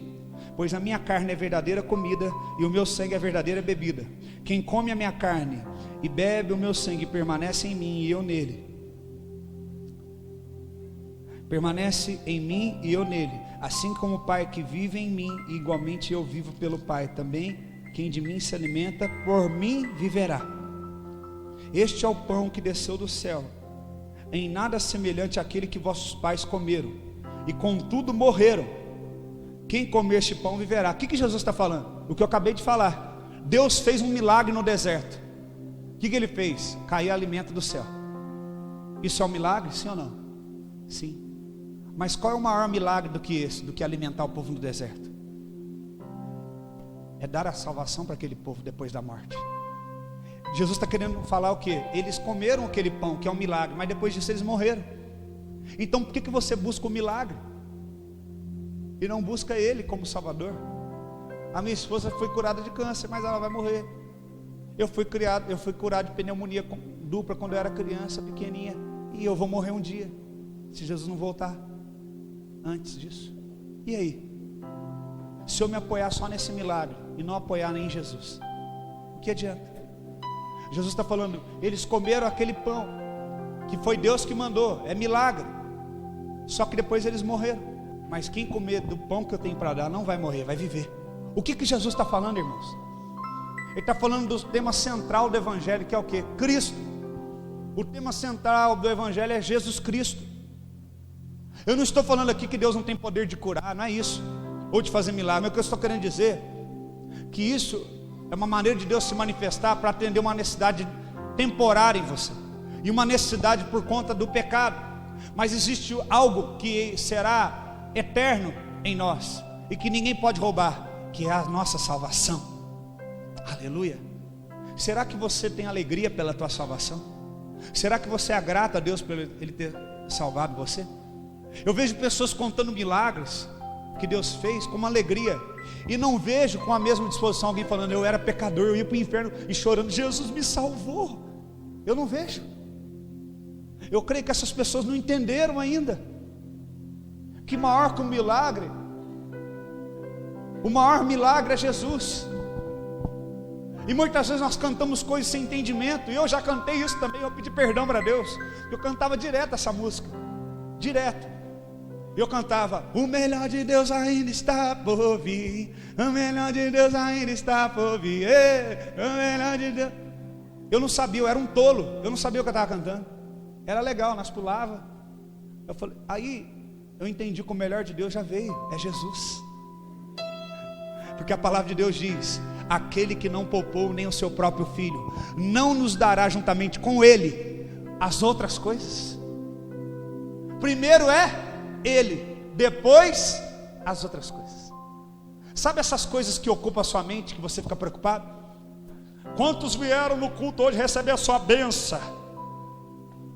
A: Pois a minha carne é verdadeira comida, e o meu sangue é verdadeira bebida. Quem come a minha carne e bebe o meu sangue permanece em mim e eu nele. Permanece em mim e eu nele, assim como o Pai que vive em mim, e igualmente eu vivo pelo Pai. Também quem de mim se alimenta, por mim viverá. Este é o pão que desceu do céu, em nada semelhante àquele que vossos pais comeram, e contudo morreram. Quem comer este pão viverá. O que Jesus está falando? O que eu acabei de falar. Deus fez um milagre no deserto. O que ele fez? Caiu alimento do céu. Isso é um milagre? Sim ou não? Sim. Mas qual é o maior milagre do que esse? Do que alimentar o povo no deserto? É dar a salvação para aquele povo depois da morte. Jesus está querendo falar o quê? Eles comeram aquele pão, que é um milagre, mas depois disso eles morreram. Então por que você busca o milagre e não busca ele como Salvador? A minha esposa foi curada de câncer, mas ela vai morrer. Eu fui curado de pneumonia dupla quando eu era criança, pequenininha, e eu vou morrer um dia, se Jesus não voltar antes disso. E aí? Se eu me apoiar só nesse milagre e não apoiar nem em Jesus, o que adianta? Jesus está falando, eles comeram aquele pão, que foi Deus que mandou, é milagre, só que depois eles morreram. Mas quem comer do pão que eu tenho para dar não vai morrer, vai viver. O que Jesus está falando, irmãos? Ele está falando do tema central do Evangelho, que é o quê? Cristo. O tema central do Evangelho é Jesus Cristo. Eu não estou falando aqui que Deus não tem poder de curar, não é isso, ou de fazer milagre. Mas o que eu estou querendo dizer, que isso é uma maneira de Deus se manifestar para atender uma necessidade temporária em você, e uma necessidade por conta do pecado. Mas existe algo que será eterno em nós, e que ninguém pode roubar, que é a nossa salvação. Aleluia. Será que você tem alegria pela tua salvação? Será que você é grato a Deus por Ele ter salvado você? Eu vejo pessoas contando milagres que Deus fez com uma alegria, e não vejo com a mesma disposição alguém falando, eu era pecador, eu ia para o inferno e chorando, Jesus me salvou. Eu não vejo. Eu creio que essas pessoas não entenderam ainda que maior que um milagre, o maior milagre é Jesus. E muitas vezes nós cantamos coisas sem entendimento, e eu já cantei isso também. Eu pedi perdão para Deus, eu cantava direto essa música, direto. Eu cantava, o melhor de Deus ainda está por vir, o melhor de Deus ainda está por vir, o melhor de Deus. Eu não sabia, eu era um tolo, eu não sabia o que eu estava cantando. Era legal, nós pulava. Eu falei, aí eu entendi que o melhor de Deus já veio, é Jesus. Porque a palavra de Deus diz, aquele que não poupou nem o seu próprio filho, não nos dará juntamente com ele as outras coisas. Primeiro é ele, depois as outras coisas. Sabe essas coisas que ocupam a sua mente, que você fica preocupado? Quantos vieram no culto hoje receber a sua bênção?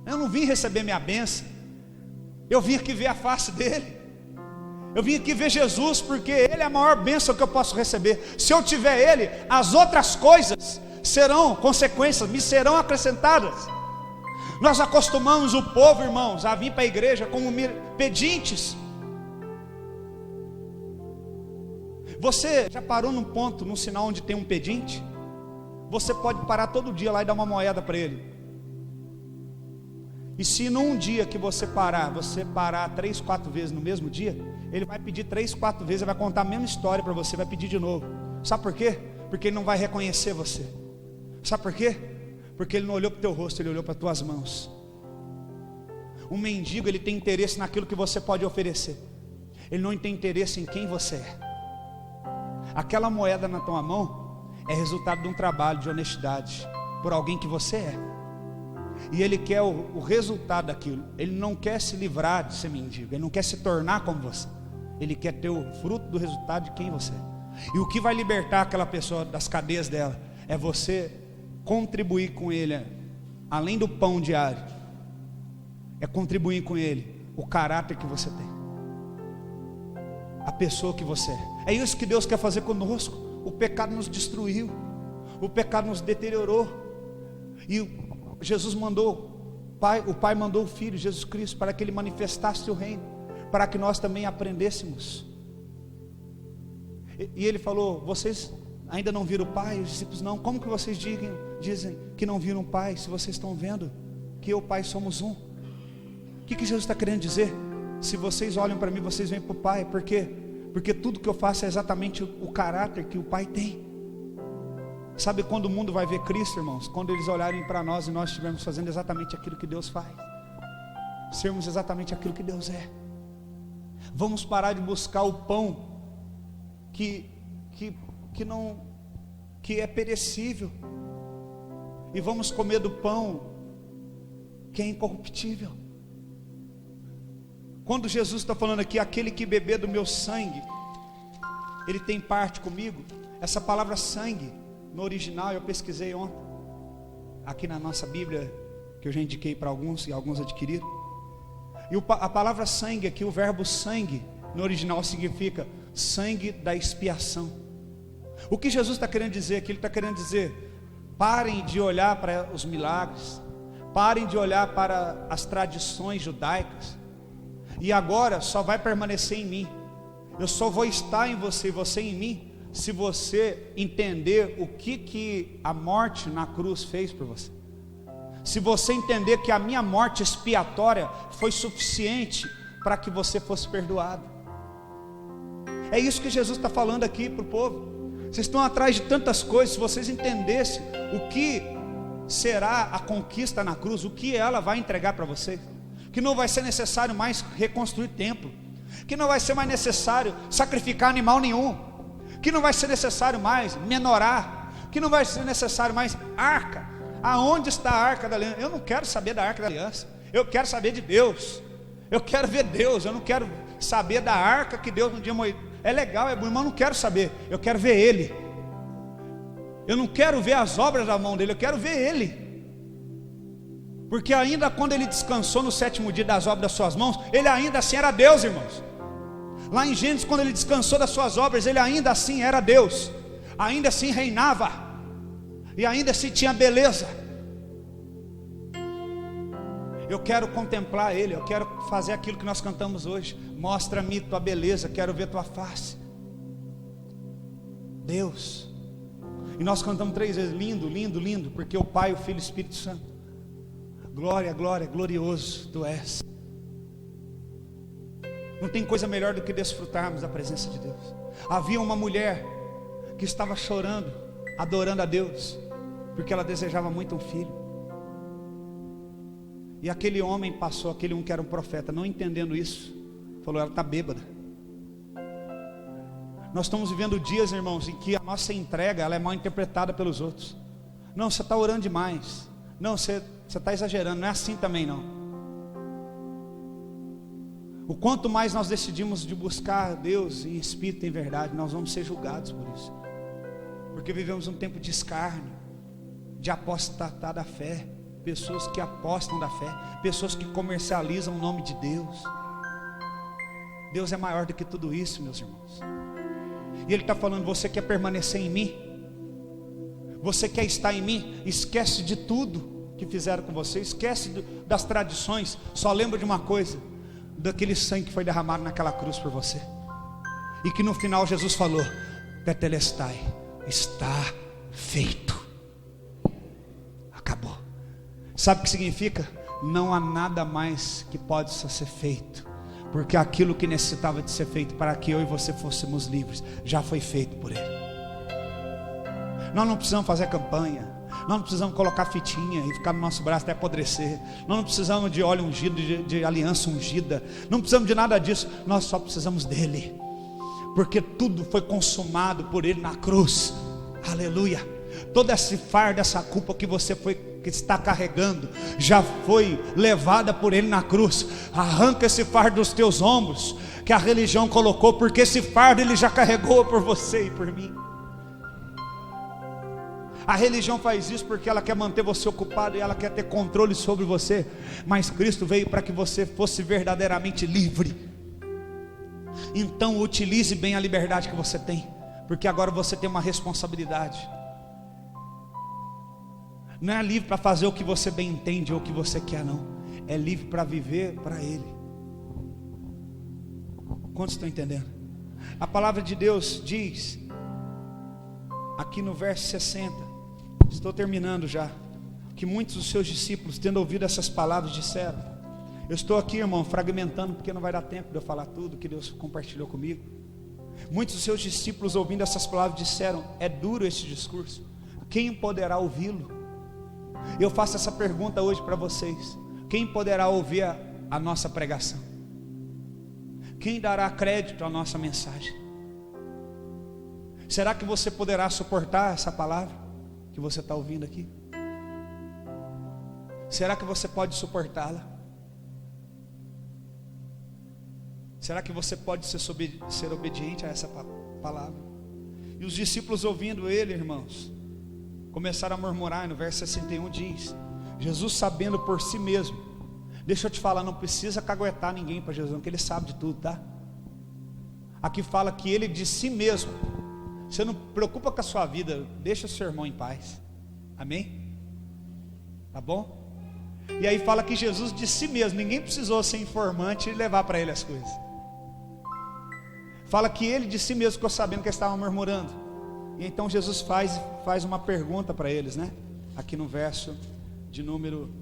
A: Eu não vim receber minha bênção, eu vim aqui ver a face dele. Eu vim aqui ver Jesus, porque ele é a maior bênção que eu posso receber. Se eu tiver ele, as outras coisas serão consequências, me serão acrescentadas. Nós acostumamos o povo, irmãos, a vir para a igreja como pedintes. Você já parou num ponto, num sinal onde tem um pedinte? Você pode parar todo dia lá e dar uma moeda para ele. E se num dia que você parar 3, 4 vezes no mesmo dia, ele vai pedir 3, 4 vezes, ele vai contar a mesma história para você, vai pedir de novo. Sabe por quê? Porque ele não vai reconhecer você. Sabe por quê? Porque ele não olhou para o teu rosto, ele olhou para as tuas mãos. Um mendigo, ele tem interesse naquilo que você pode oferecer. Ele não tem interesse em quem você é. Aquela moeda na tua mão é resultado de um trabalho de honestidade por alguém que você é. E ele quer o resultado daquilo. Ele não quer se livrar de ser mendigo, ele não quer se tornar como você. Ele quer ter o fruto do resultado de quem você é. E o que vai libertar aquela pessoa das cadeias dela é você contribuir com ele, além do pão diário, é contribuir com ele o caráter que você tem, a pessoa que você é. É isso que Deus quer fazer conosco. O pecado nos destruiu, o pecado nos deteriorou, e Jesus mandou, o Pai mandou o Filho, Jesus Cristo, para que Ele manifestasse o reino, para que nós também aprendêssemos. E Ele falou: vocês ainda não viram o Pai? Os discípulos: não. Como que vocês dizem que não viram o Pai, se vocês estão vendo que eu e o Pai somos um? O que Jesus está querendo dizer? Se vocês olham para mim, vocês vêm para o Pai. Por quê? Porque tudo que eu faço é exatamente o caráter que o Pai tem. Sabe quando o mundo vai ver Cristo, irmãos? Quando eles olharem para nós e nós estivermos fazendo exatamente aquilo que Deus faz, sermos exatamente aquilo que Deus é. Vamos parar de buscar o pão que é perecível, e vamos comer do pão que é incorruptível. Quando Jesus está falando aqui: aquele que beber do meu sangue, ele tem parte comigo. Essa palavra sangue, no original, eu pesquisei ontem, aqui na nossa Bíblia, que eu já indiquei para alguns, e alguns adquiriram. E a palavra sangue aqui, o verbo sangue, no original significa sangue da expiação. O que Jesus está querendo dizer aqui? Ele está querendo dizer: parem de olhar para os milagres, parem de olhar para as tradições judaicas, e agora só vai permanecer em mim. Eu só vou estar em você e você em mim, se você entender o que a morte na cruz fez por você. Se você entender que a minha morte expiatória foi suficiente para que você fosse perdoado. É isso que Jesus está falando aqui para o povo. Vocês estão atrás de tantas coisas. Se vocês entendessem o que será a conquista na cruz, o que ela vai entregar para vocês, que não vai ser necessário mais reconstruir templo, que não vai ser mais necessário sacrificar animal nenhum, que não vai ser necessário mais menorar, que não vai ser necessário mais arca. Aonde está a arca da aliança? Eu não quero saber da arca da aliança, eu quero saber de Deus. Eu quero ver Deus, eu não quero saber da arca que Deus um dia morreu. É legal, é bom, mas eu não quero saber, eu quero ver Ele. Eu não quero ver as obras da mão dele, eu quero ver Ele. Porque ainda quando Ele descansou no 7º dia das obras das suas mãos, Ele ainda assim era Deus, irmãos. Lá em Gênesis, quando Ele descansou das suas obras, Ele ainda assim era Deus, ainda assim reinava, e ainda assim tinha beleza. Eu quero contemplar Ele, eu quero fazer aquilo que nós cantamos hoje: mostra-me tua beleza, quero ver tua face, Deus. E nós cantamos 3 vezes: lindo, lindo, lindo, porque o Pai, o Filho e o Espírito Santo. Glória, glória, glorioso tu és. Não tem coisa melhor do que desfrutarmos da presença de Deus. Havia uma mulher que estava chorando, adorando a Deus, porque ela desejava muito um filho. E aquele homem passou, aquele um que era um profeta, não entendendo isso, falou: ela está bêbada. Nós estamos vivendo dias, irmãos, em que a nossa entrega ela é mal interpretada pelos outros. Não, você está orando demais. Não, você está exagerando. Não é assim também não. O quanto mais nós decidimos de buscar Deus em espírito e em verdade, nós vamos ser julgados por isso. Porque vivemos um tempo de escárnio, de apostatar da fé. Pessoas que apostam da fé, pessoas que comercializam o nome de Deus. Deus é maior do que tudo isso, meus irmãos. E Ele está falando: você quer permanecer em mim? Você quer estar em mim? Esquece de tudo que fizeram com você, esquece das tradições, só lembra de uma coisa, daquele sangue que foi derramado naquela cruz por você, e que no final Jesus falou: Tetelestai, está feito, acabou. Sabe o que significa? Não há nada mais que possa ser feito, porque aquilo que necessitava de ser feito para que eu e você fôssemos livres, já foi feito por Ele. Nós não precisamos fazer campanha, nós não precisamos colocar fitinha e ficar no nosso braço até apodrecer, nós não precisamos de óleo ungido, de aliança ungida, não precisamos de nada disso, nós só precisamos dEle, porque tudo foi consumado por Ele na cruz. Aleluia. Toda esse fardo, essa culpa que que está carregando, já foi levada por Ele na cruz. Arranca esse fardo dos teus ombros, que a religião colocou, porque esse fardo Ele já carregou por você e por mim. A religião faz isso porque ela quer manter você ocupado e ela quer ter controle sobre você, mas Cristo veio para que você fosse verdadeiramente livre. Então utilize bem a liberdade que você tem, porque agora você tem uma responsabilidade. Não é livre para fazer o que você bem entende ou o que você quer, não. É livre para viver para Ele. Quantos estão entendendo? A palavra de Deus diz aqui no verso 60, estou terminando já, que muitos dos seus discípulos, tendo ouvido essas palavras, disseram. Eu estou aqui, irmão, fragmentando, porque não vai dar tempo de eu falar tudo que Deus compartilhou comigo. Muitos dos seus discípulos, ouvindo essas palavras, disseram: é duro esse discurso, quem poderá ouvi-lo? Eu faço essa pergunta hoje para vocês: quem poderá ouvir a nossa pregação? Quem dará crédito à nossa mensagem? Será que você poderá suportar essa palavra que você está ouvindo aqui? Será que você pode suportá-la? Será que você pode ser obediente a essa palavra? E os discípulos, ouvindo ele, irmãos, começaram a murmurar. No verso 61 diz: Jesus, sabendo por si mesmo. Deixa eu te falar, não precisa caguetar ninguém para Jesus, porque Ele sabe de tudo, tá? Aqui fala que Ele de si mesmo. Você não preocupa com a sua vida, deixa o seu irmão em paz. Amém? Tá bom? E aí fala que Jesus de si mesmo, ninguém precisou ser informante e levar para ele as coisas. Fala que ele de si mesmo ficou sabendo que eles estavam murmurando. E então Jesus faz uma pergunta para eles, né? Aqui no verso de número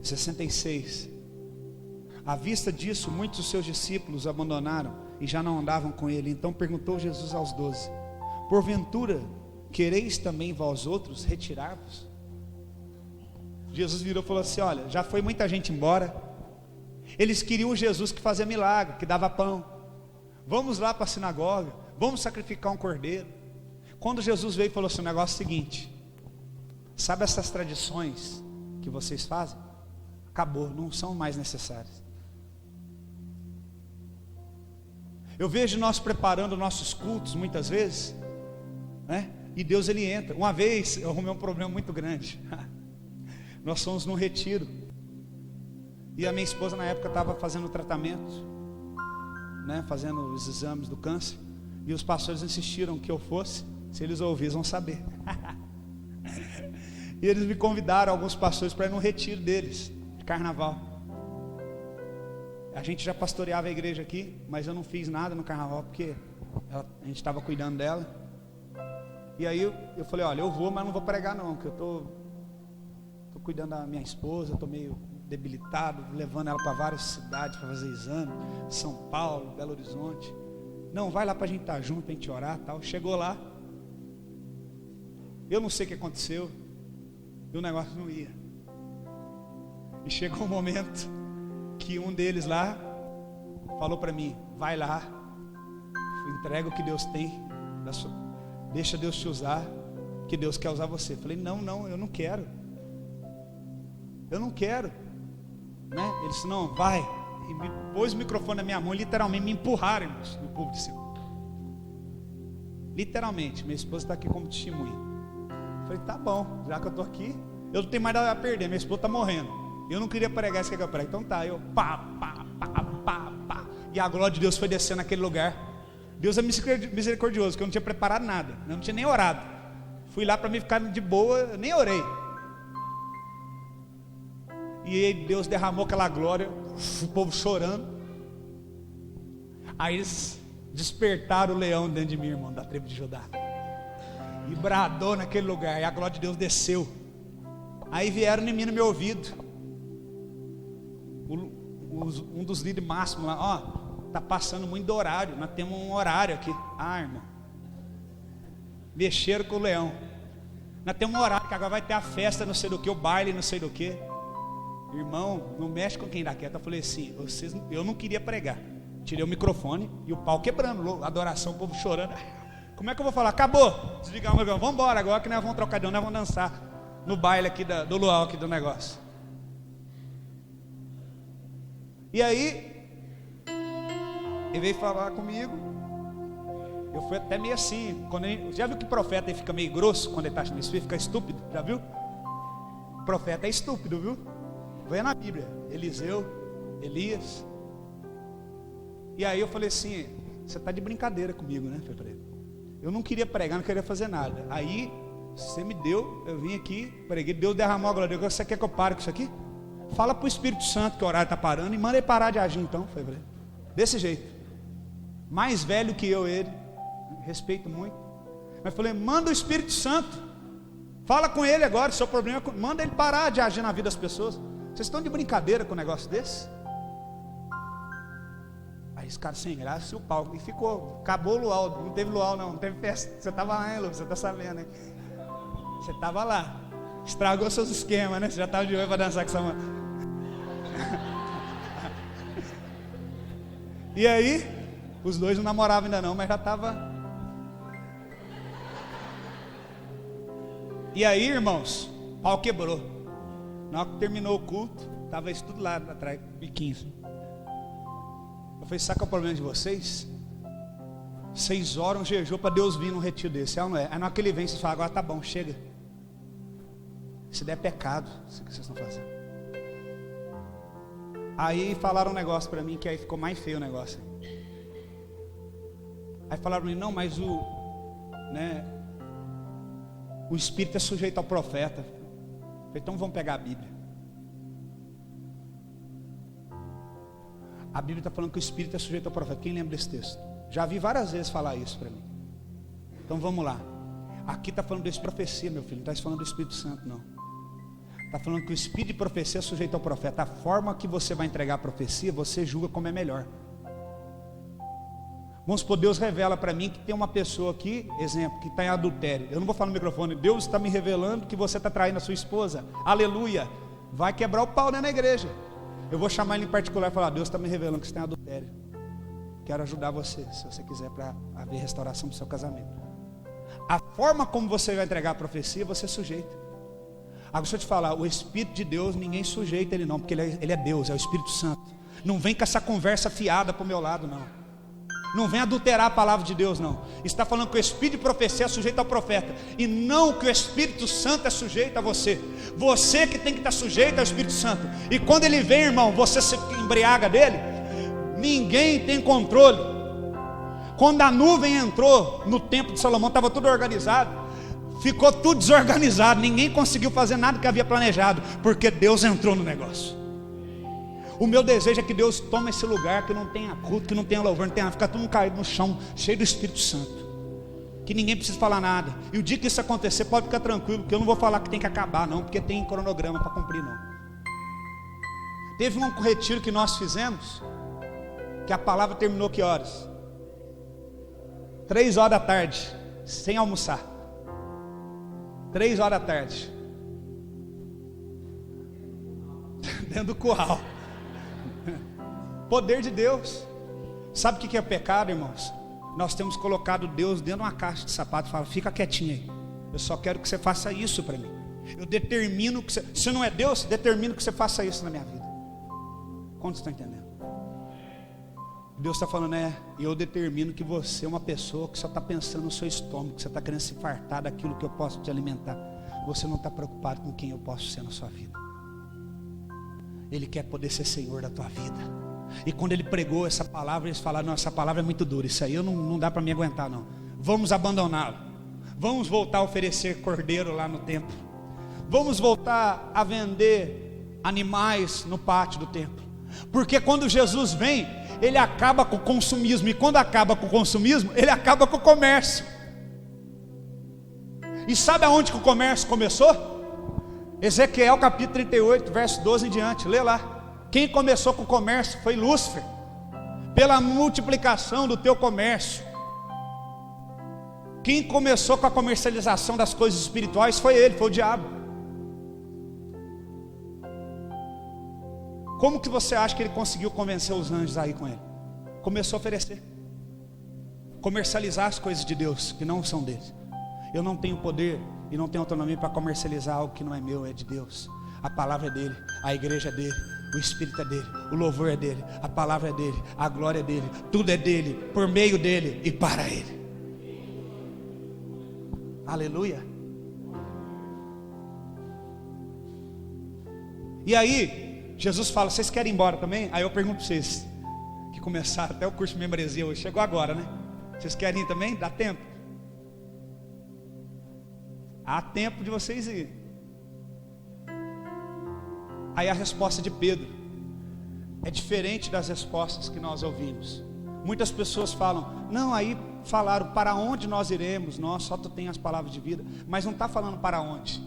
A: 66. À vista disso, muitos dos seus discípulos abandonaram e já não andavam com ele. Então perguntou Jesus aos 12: porventura quereis também vós outros retirar-vos? Jesus virou e falou assim: olha, já foi muita gente embora. Eles queriam Jesus que fazia milagre, que dava pão. Vamos lá para a sinagoga, vamos sacrificar um cordeiro. Quando Jesus veio e falou assim: o negócio é o seguinte, sabe essas tradições que vocês fazem? Acabou, não são mais necessárias. Eu vejo nós preparando nossos cultos muitas vezes, né? E Deus ele entra. Uma vez eu arrumei um problema muito grande. Nós fomos num retiro e a minha esposa na época estava fazendo o tratamento, né? Fazendo os exames do câncer. E os pastores insistiram que eu fosse. Se eles ouvissem, vão saber. E eles me convidaram, alguns pastores, para ir num retiro deles, de carnaval. A gente já pastoreava a igreja aqui, mas eu não fiz nada no carnaval, porque a gente estava cuidando dela. E aí eu falei: olha, eu vou, mas não vou pregar não, porque eu tô cuidando da minha esposa, estou meio debilitado, levando ela para várias cidades para fazer exame, São Paulo, Belo Horizonte. Não, vai lá para a gente estar junto, para a gente orar e tal. Chegou lá, eu não sei o que aconteceu, e o negócio não ia. E chegou um momento que um deles lá falou para mim: vai lá, entrega o que Deus tem, deixa Deus te usar, que Deus quer usar você. Eu falei: não, eu não quero, né? Ele disse: não, vai. E me pôs o microfone na minha mão, literalmente me empurraram, irmãos, no púlpito de cima. Literalmente, minha esposa está aqui como testemunha. Eu falei: tá bom, já que eu estou aqui, eu não tenho mais nada a perder, minha esposa está morrendo. Eu não queria pregar isso que eu prego. Então tá, eu pá. E a glória de Deus foi descendo naquele lugar. Deus é misericordioso, que eu não tinha preparado nada, eu não tinha nem orado. Fui lá para mim ficar de boa, eu nem orei. E aí Deus derramou aquela glória, o povo chorando. Aí eles despertaram o leão dentro de mim, irmão, da tribo de Judá. E bradou naquele lugar, e a glória de Deus desceu. Aí vieram em mim no meu ouvido. Um dos líderes máximos lá, ó, tá passando muito do horário, nós temos um horário aqui. Ah, irmão, mexeram com o leão. Nós temos um horário que agora vai ter a festa, não sei do que, o baile, não sei do que. Irmão, não mexe com quem dá quieto. Eu falei assim, eu não queria pregar. Tirei o microfone e o pau quebrando, adoração, o povo chorando. Como é que eu vou falar? Acabou. Desligar o microfone, vamos embora agora que nós vamos trocar de nós vamos dançar no baile aqui do luau aqui do negócio. E aí ele veio falar comigo. Eu fui até meio assim. Já viu que profeta ele fica meio grosso quando ele está nesse filho, fica estúpido? Já viu? O profeta é estúpido, viu? Vai na Bíblia. Eliseu, Elias. E aí eu falei assim, você está de brincadeira comigo, né? Falei para ele. Eu não queria pregar, não queria fazer nada. Aí você me deu, eu vim aqui, preguei, Deus derramou a glória. Você quer que eu pare com isso aqui? Fala para o Espírito Santo que o horário está parando e manda ele parar de agir então. Falei para ele. Desse jeito. Mais velho que eu, ele. Respeito muito. Mas falei, manda o Espírito Santo. Fala com ele agora, seu problema é manda ele parar de agir na vida das pessoas. Vocês estão de brincadeira com um negócio desse? Aí esse cara sem graça e o palco. E ficou, acabou o luau. Não teve luau não teve festa. Você estava lá, hein, Lu? Você está sabendo, hein? Você estava lá. Estragou seus esquemas, né? Você já estava de olho para dançar com essa mão. E aí, os dois não namoravam ainda não, mas já estava. E aí, irmãos, o pau quebrou. Na hora que terminou o culto, estava isso tudo lá atrás, biquinho. Eu falei, sabe qual é o problema de vocês? Vocês oram, jejum para Deus vir num retiro desse, é ou não é? Aí na hora que ele vem, vocês falam, agora tá bom, chega. Isso daí é pecado, isso que vocês estão fazendo. Aí falaram um negócio para mim, que aí ficou mais feio o negócio. Aí falaram para mim, não, mas o espírito é sujeito ao profeta. Eu falei, então vamos pegar a Bíblia. A Bíblia está falando que o espírito é sujeito ao profeta. Quem lembra desse texto? Já vi várias vezes falar isso para mim. Então vamos lá. Aqui está falando de profecia, meu filho. Não está falando do Espírito Santo, não. Está falando que o espírito de profecia é sujeito ao profeta. A forma que você vai entregar a profecia, você julga como é melhor. Vamos supor, Deus revela para mim que tem uma pessoa aqui, exemplo, que está em adultério. Eu não vou falar no microfone. Deus está me revelando que você está traindo a sua esposa. Aleluia. Vai quebrar o pau na igreja. Eu vou chamar ele em particular e falar, Deus está me revelando que você tem adultério. Quero ajudar você, se você quiser, para haver restauração do seu casamento. A forma como você vai entregar a profecia, você sujeita. Agora deixa eu te falar, o Espírito de Deus, ninguém sujeita ele não, porque ele é Deus, é o Espírito Santo. Não vem com essa conversa fiada para o meu lado não. Não vem adulterar a palavra de Deus não. Está falando que o Espírito de profecia é sujeito ao profeta, e não que o Espírito Santo é sujeito a você. Você que tem que estar sujeito ao Espírito Santo. E quando ele vem, irmão, você se embriaga dele. Ninguém tem controle. Quando a nuvem entrou no templo de Salomão, estava tudo organizado. Ficou tudo desorganizado. Ninguém conseguiu fazer nada que havia planejado, porque Deus entrou no negócio. O meu desejo é que Deus tome esse lugar, que não tenha culto, que não tenha louvor, não tenha, fica tudo caído no chão, cheio do Espírito Santo. Que ninguém precisa falar nada. E o dia que isso acontecer, pode ficar tranquilo, porque eu não vou falar que tem que acabar não, porque tem cronograma para cumprir não. Teve um retiro que nós fizemos, que a palavra terminou que horas? 3 horas da tarde, sem almoçar. 3 horas da tarde. Dentro do curral. Poder de Deus. Sabe o que é pecado, irmãos? Nós temos colocado Deus dentro de uma caixa de sapato e fala, fica quietinho aí. Eu só quero que você faça isso para mim. Eu determino que você... Se não é Deus, determino que você faça isso na minha vida. Quantos estão entendendo? Deus está falando, eu determino que você é uma pessoa que só está pensando no seu estômago, que você está querendo se fartar daquilo que eu posso te alimentar. Você não está preocupado com quem eu posso ser na sua vida. Ele quer poder ser Senhor da tua vida. E quando ele pregou essa palavra, eles falaram: não, essa palavra é muito dura, isso aí não dá para me aguentar não. Vamos abandoná-lo. Vamos voltar a oferecer cordeiro lá no templo. Vamos voltar a vender animais no pátio do templo. Porque quando Jesus vem, ele acaba com o consumismo. E quando acaba com o consumismo, ele acaba com o comércio. E sabe aonde que o comércio começou? Ezequiel capítulo 38, verso 12 em diante. Lê lá. Quem começou com o comércio foi Lúcifer. Pela multiplicação do teu comércio. Quem começou com a comercialização das coisas espirituais foi ele, foi o diabo. Como que você acha que ele conseguiu convencer os anjos aí com ele? Começou a oferecer, comercializar as coisas de Deus que não são dele. Eu não tenho poder e não tenho autonomia para comercializar algo que não é meu, é de Deus. A palavra é dele, a igreja é dele, o Espírito é dele, o louvor é dele, a palavra é dele, a glória é dele, tudo é dele, por meio dele e para ele. Aleluia. E aí Jesus fala: vocês querem ir embora também? Aí eu pergunto para vocês que começaram até o curso de membresia hoje, chegou agora, né? Vocês querem ir também? Dá tempo? Há tempo de vocês ir. Aí a resposta de Pedro é diferente das respostas que nós ouvimos. Muitas pessoas falam: não, aí falaram para onde nós iremos, nós só tu tem as palavras de vida. Mas não está falando para onde.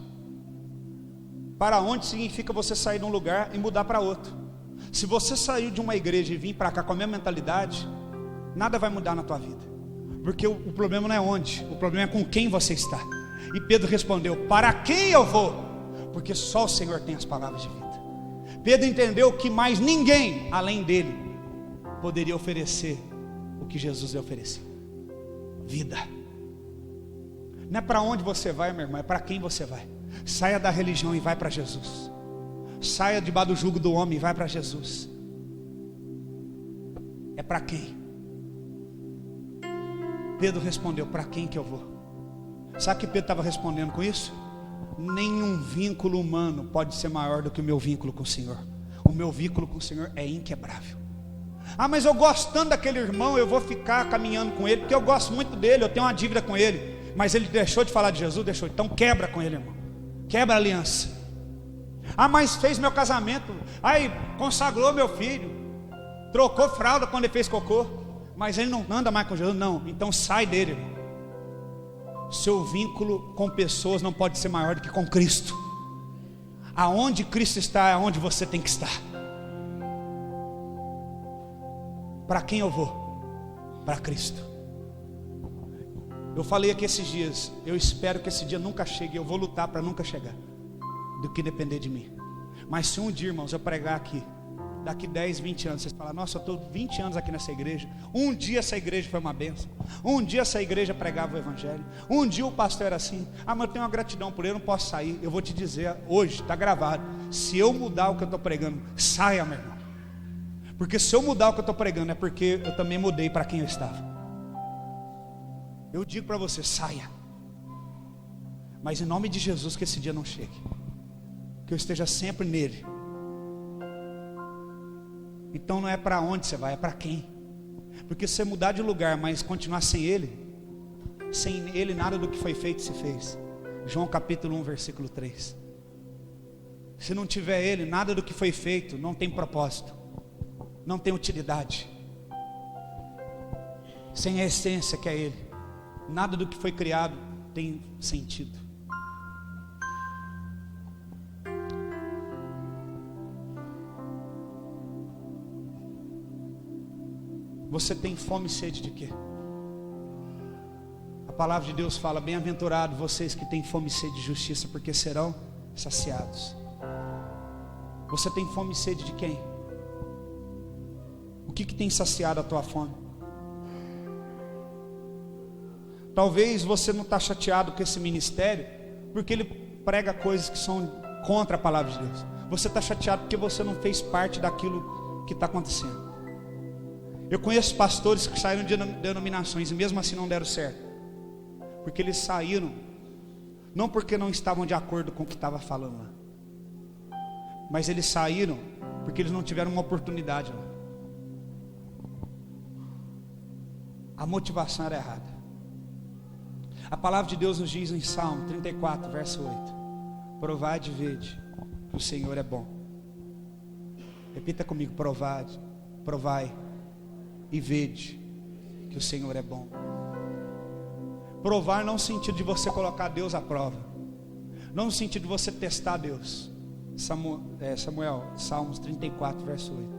A: Para onde significa você sair de um lugar e mudar para outro. Se você sair de uma igreja e vir para cá com a mesma mentalidade, nada vai mudar na tua vida. Porque o problema não é onde, o problema é com quem você está. E Pedro respondeu: para quem eu vou? Porque só o Senhor tem as palavras de vida. Pedro entendeu que mais ninguém além dele poderia oferecer o que Jesus lhe ofereceu: vida. Não é para onde você vai, meu irmão, é para quem você vai. Saia da religião e vai para Jesus. Saia debaixo do jugo do homem e vai para Jesus. É para quem? Pedro respondeu: para quem que eu vou? Sabe o que Pedro estava respondendo com isso? Nenhum vínculo humano pode ser maior do que o meu vínculo com o Senhor. O meu vínculo com o Senhor é inquebrável. Ah, mas eu gosto tanto daquele irmão, eu vou ficar caminhando com ele, porque eu gosto muito dele, eu tenho uma dívida com ele. Mas ele deixou de falar de Jesus? Deixou. Então quebra com ele, irmão. Quebra a aliança. Ah, mas fez meu casamento. Ai, consagrou meu filho. Trocou fralda quando ele fez cocô. Mas ele não anda mais com Jesus. Não, então sai dele, irmão. Seu vínculo com pessoas não pode ser maior do que com Cristo. Aonde Cristo está é onde você tem que estar. Para quem eu vou? Para Cristo. Eu falei aqui esses dias, eu espero que esse dia nunca chegue. Eu vou lutar para nunca chegar, do que depender de mim. Mas se um dia, irmãos, eu pregar aqui, daqui 10, 20 anos, vocês falam: nossa, eu estou 20 anos aqui nessa igreja. Um dia essa igreja foi uma bênção. Um dia essa igreja pregava o evangelho. Um dia o pastor era assim. Ah, mas eu tenho uma gratidão por ele, eu não posso sair. Eu vou te dizer hoje, está gravado: se eu mudar o que eu estou pregando, saia, meu irmão. Porque se eu mudar o que eu estou pregando, é porque eu também mudei para quem eu estava. Eu digo para você: saia. Mas em nome de Jesus, que esse dia não chegue, que eu esteja sempre nele. Então não é para onde você vai, é para quem. Porque se você mudar de lugar, mas continuar sem ele nada do que foi feito se fez. João capítulo 1, versículo 3. Se não tiver ele, nada do que foi feito não tem propósito, não tem utilidade. Sem a essência que é ele, nada do que foi criado tem sentido. Você tem fome e sede de quê? A palavra de Deus fala: bem-aventurados vocês que têm fome e sede de justiça, porque serão saciados. Você tem fome e sede de quem? O que tem saciado a tua fome? Talvez você não está chateado com esse ministério porque ele prega coisas que são contra a palavra de Deus. Você está chateado porque você não fez parte daquilo que está acontecendo. Eu conheço pastores que saíram de denominações e mesmo assim não deram certo, porque eles saíram não porque não estavam de acordo com o que estava falando lá, mas eles saíram porque eles não tiveram uma oportunidade lá. A motivação era errada. A palavra de Deus nos diz em Salmo 34, verso 8: provai e vede que o Senhor é bom. Repita comigo: provai e vede que o Senhor é bom. Provar não no sentido de você colocar Deus à prova, não no sentido de você testar Deus, Samuel, Salmos 34, verso 8,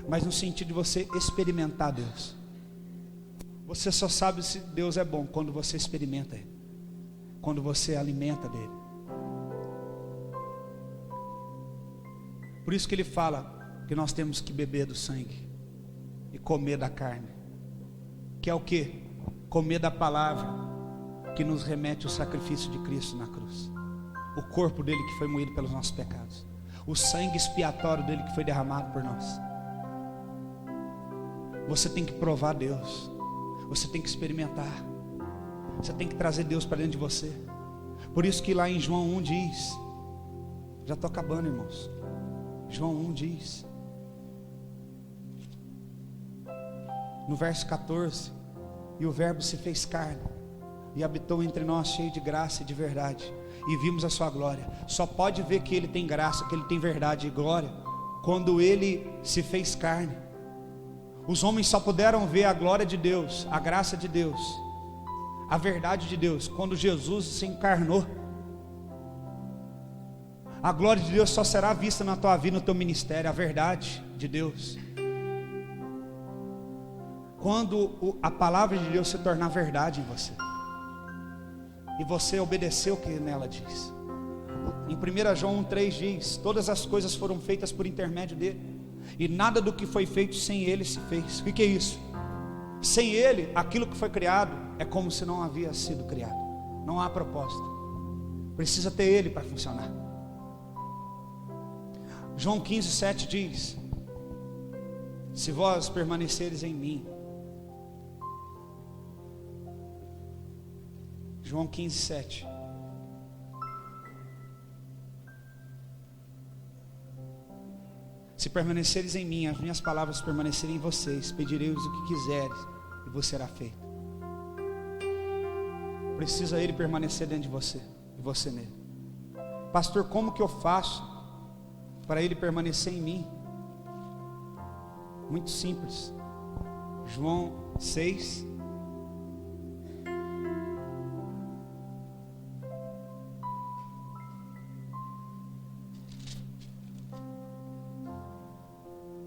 A: mas no sentido de você experimentar Deus. Você só sabe se Deus é bom quando você experimenta Ele, quando você alimenta dele. Por isso que Ele fala que nós temos que beber do sangue e comer da carne, que é o que? Comer da palavra que nos remete ao sacrifício de Cristo na cruz, o corpo dele que foi moído pelos nossos pecados, o sangue expiatório dele que foi derramado por nós. Você tem que provar Deus, você tem que experimentar, você tem que trazer Deus para dentro de você. Por isso que lá em João 1 diz, já estou acabando, irmãos, João 1 diz, no verso 14: e o verbo se fez carne e habitou entre nós, cheio de graça e de verdade, e vimos a sua glória. Só pode ver que ele tem graça, que ele tem verdade e glória, quando ele se fez carne. Os homens só puderam ver a glória de Deus, a graça de Deus, a verdade de Deus, quando Jesus se encarnou. A glória de Deus só será vista na tua vida, no teu ministério, a verdade de Deus, quando a palavra de Deus se tornar verdade em você, e você obedecer o que nela diz. Em 1 João 1,3 diz: todas as coisas foram feitas por intermédio dele, e nada do que foi feito sem ele se fez. O que é isso? Sem ele, aquilo que foi criado é como se não havia sido criado. Não há propósito, precisa ter ele para funcionar. João 15,7 diz: se vós permaneceres em mim. João 15,7. Se permaneceres em mim, as minhas palavras permanecerem em vocês, pedireis o que quiseres e vos será feito. Precisa ele permanecer dentro de você e você nele. Pastor, como que eu faço para ele permanecer em mim? Muito simples. João 6,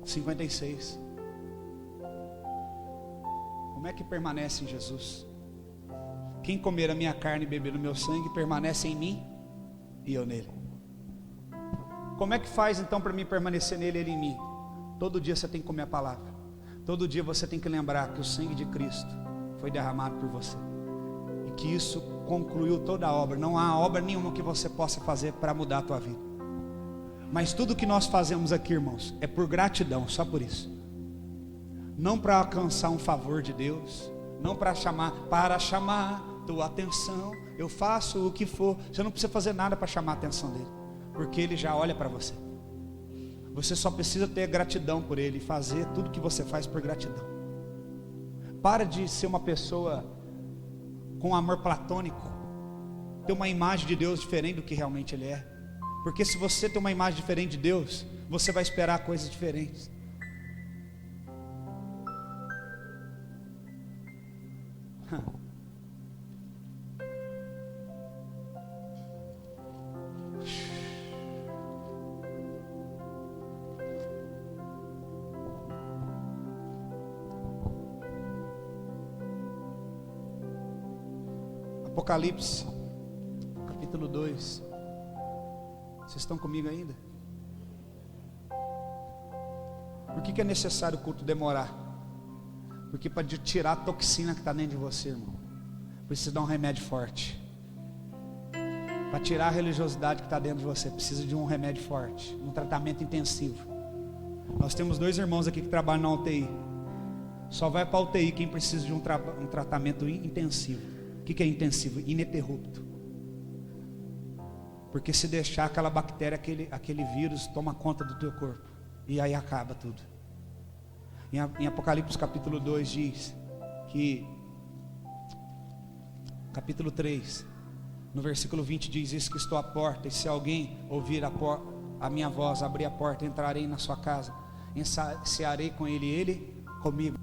A: (56). Como é que permanece em Jesus? Quem comer a minha carne e beber o meu sangue permanece em mim e eu nele. Como é que faz então para mim permanecer nele e ele em mim? Todo dia você tem que comer a palavra. Todo dia você tem que lembrar que o sangue de Cristo foi derramado por você, e que isso concluiu toda a obra. Não há obra nenhuma que você possa fazer para mudar a tua vida. Mas tudo que nós fazemos aqui, irmãos, é por gratidão, só por isso. Não para alcançar um favor de Deus, não para chamar tua atenção. Eu faço o que for. Você não precisa fazer nada para chamar a atenção dele, porque ele já olha para você. Você só precisa ter gratidão por ele e fazer tudo que você faz por gratidão. Para de ser uma pessoa com amor platônico, ter uma imagem de Deus diferente do que realmente ele é. Porque se você tem uma imagem diferente de Deus, você vai esperar coisas diferentes. Apocalipse, capítulo 2. Vocês estão comigo ainda? Por que é necessário o culto demorar? Porque para tirar a toxina que está dentro de você, irmão, precisa dar um remédio forte. Para tirar a religiosidade que está dentro de você, precisa de um remédio forte, um tratamento intensivo. Nós temos 2 irmãos aqui que trabalham na UTI. Só vai para a UTI quem precisa de um tratamento intensivo. O que é intensivo? Ininterrupto. Porque se deixar, aquela bactéria, aquele vírus toma conta do teu corpo, e aí acaba tudo. Em Apocalipse capítulo 2 diz que capítulo 3, no versículo 20 diz: eis que estou à porta, e se alguém ouvir a minha voz, abrir a porta, entrarei na sua casa, cearei com ele e ele comigo.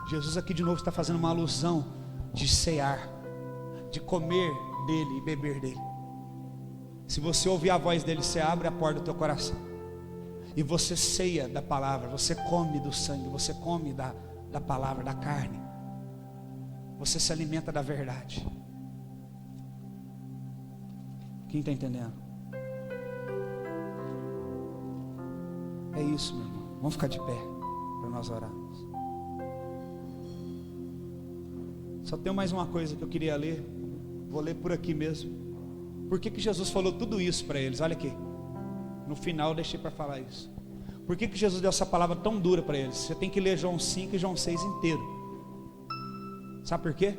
A: Jesus aqui de novo está fazendo uma alusão de cear, de comer dele e beber dele. Se você ouvir a voz dele, você abre a porta do teu coração e você ceia da palavra, você come do sangue, você come da palavra, da carne, você se alimenta da verdade. Quem está entendendo? É isso, meu irmão. Vamos ficar de pé para nós orarmos. Só tem mais uma coisa que eu queria ler. Vou ler por aqui mesmo. Por que Jesus falou tudo isso para eles? Olha aqui. No final eu deixei para falar isso. Por que Jesus deu essa palavra tão dura para eles? Você tem que ler João 5 e João 6 inteiro. Sabe por quê?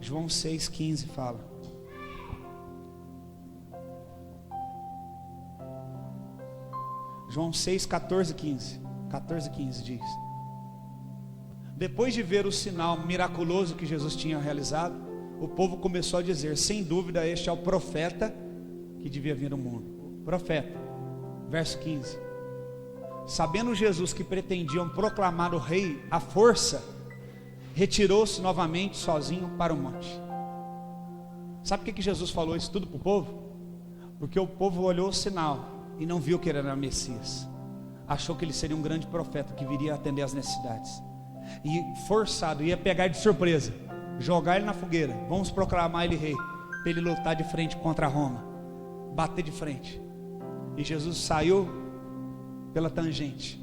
A: João 6,15 fala: João 6, 14, 15. 14, 15 diz: depois de ver o sinal miraculoso que Jesus tinha realizado, o povo começou a dizer: sem dúvida este é o profeta que devia vir ao mundo. Profeta. Verso 15: sabendo Jesus que pretendiam proclamar o rei à força, retirou-se novamente sozinho para o monte. Sabe por que Jesus falou isso tudo para o povo? Porque o povo olhou o sinal e não viu que ele era Messias. Achou que ele seria um grande profeta que viria atender às necessidades. E forçado, ia pegar de surpresa, jogar ele na fogueira. Vamos proclamar ele rei, para ele lutar de frente contra Roma, bater de frente. E Jesus saiu pela tangente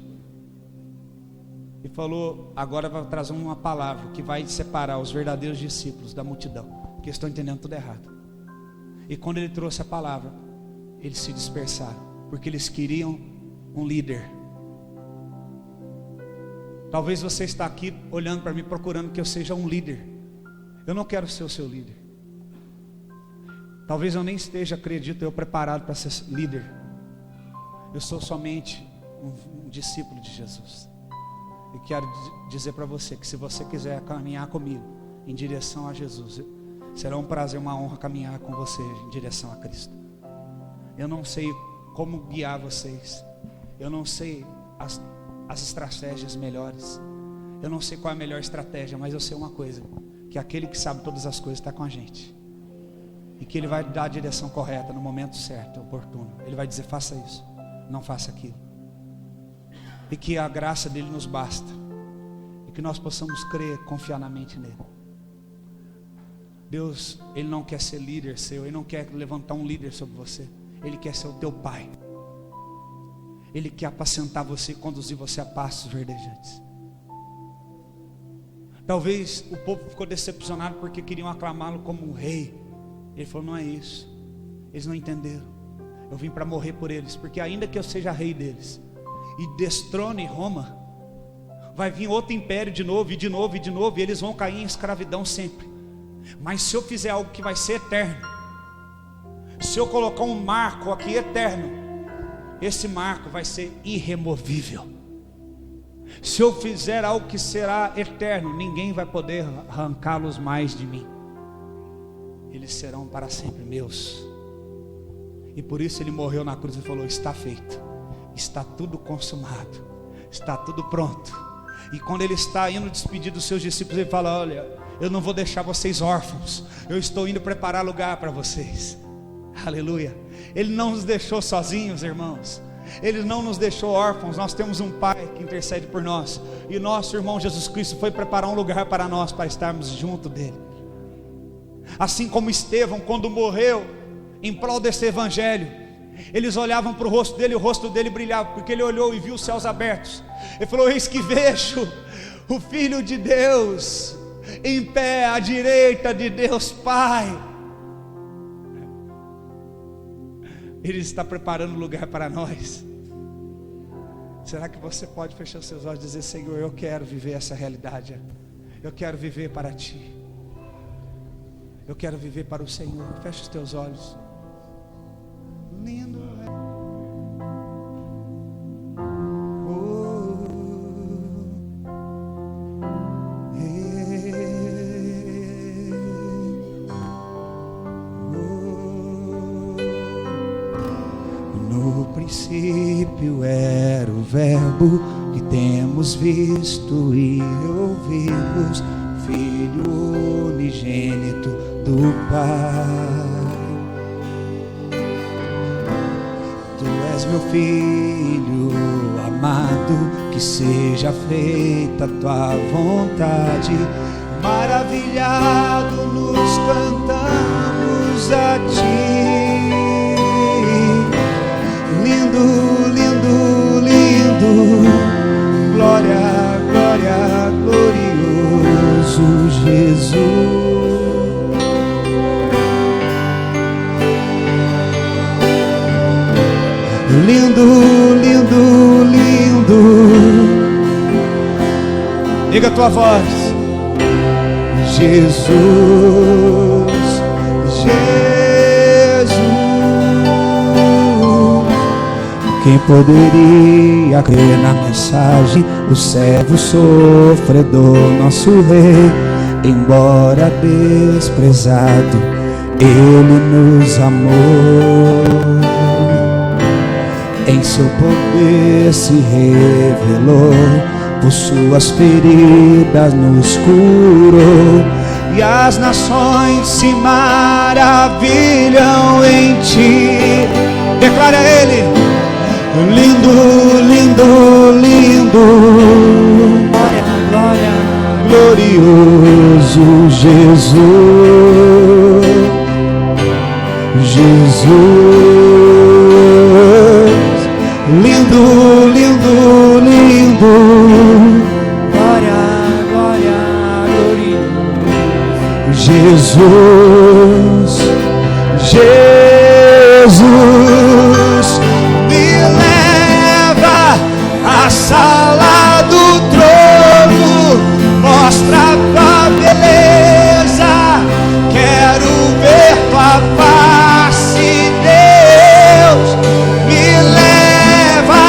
A: e falou: agora vai trazer uma palavra que vai separar os verdadeiros discípulos da multidão, porque estão entendendo tudo errado. E quando ele trouxe a palavra, eles se dispersaram, porque eles queriam um líder. Talvez você está aqui olhando para mim, procurando que eu seja um líder. Eu não quero ser o seu líder. Talvez eu nem esteja, acredito eu, preparado para ser líder. Eu sou somente um discípulo de Jesus. E quero dizer para você que se você quiser caminhar comigo em direção a Jesus, será um prazer, uma honra caminhar com você em direção a Cristo. Eu não sei como guiar vocês. Eu não sei as estratégias melhores. Eu não sei qual é a melhor estratégia, mas eu sei uma coisa: que aquele que sabe todas as coisas está com a gente, e que ele vai dar a direção correta no momento certo, oportuno. Ele vai dizer: faça isso, não faça aquilo. E que a graça dele nos basta, e que nós possamos crer, confiar na mente nele. Deus, ele não quer ser líder seu, ele não quer levantar um líder sobre você. Ele quer ser o teu pai. Ele quer apacentar você e conduzir você a pastos verdejantes. Talvez o povo ficou decepcionado porque queriam aclamá-lo como um rei. Ele falou: não é isso. Eles não entenderam. Eu vim para morrer por eles, porque ainda que eu seja rei deles e destrone Roma, vai vir outro império de novo, e de novo, e de novo, e eles vão cair em escravidão sempre. Mas se eu fizer algo que vai ser eterno, se eu colocar um marco aqui eterno, esse marco vai ser irremovível. Se eu fizer algo que será eterno, ninguém vai poder arrancá-los mais de mim. Eles serão para sempre meus. E por isso ele morreu na cruz e falou: está feito, está tudo consumado, está tudo pronto. E quando ele está indo despedir dos seus discípulos, ele fala: olha, eu não vou deixar vocês órfãos, eu estou indo preparar lugar para vocês. Aleluia. Ele não nos deixou sozinhos, irmãos. Ele não nos deixou órfãos. Nós temos um Pai que intercede por nós, e nosso irmão Jesus Cristo foi preparar um lugar para nós, para estarmos junto dele. Assim como Estevão, quando morreu em prol desse evangelho, eles olhavam para o rosto dele, e o rosto dele brilhava, porque ele olhou e viu os céus abertos. Ele falou: eis que vejo o Filho de Deus em pé à direita de Deus Pai. Ele está preparando lugar para nós. Será que você pode fechar os seus olhos e dizer: Senhor, eu quero viver essa realidade. Eu quero viver para Ti. Eu quero viver para o Senhor. Feche os teus olhos. Lindo é. Oh, No princípio era o Verbo, que temos visto e ouvimos, Filho unigênito do Pai. Tu és meu Filho amado, que seja feita a tua vontade. Maravilhado nos cantamos a ti. Lindo, lindo, lindo, glória, glória, glorioso Jesus. Lindo, lindo, lindo. Liga a tua voz. Jesus, Jesus. Quem poderia crer na mensagem? O servo sofredor, nosso rei, embora desprezado, ele nos amou. Em seu poder se revelou, por suas feridas nos curou, e as nações se maravilham em ti. Declara ele: lindo, lindo, lindo, glória, glória, glorioso Jesus, Jesus. Lindo, lindo, lindo, glória, glória, glorioso Jesus, Jesus. Me leva à sala do trono, mostra a tua beleza, quero ver tua face, Deus. Me leva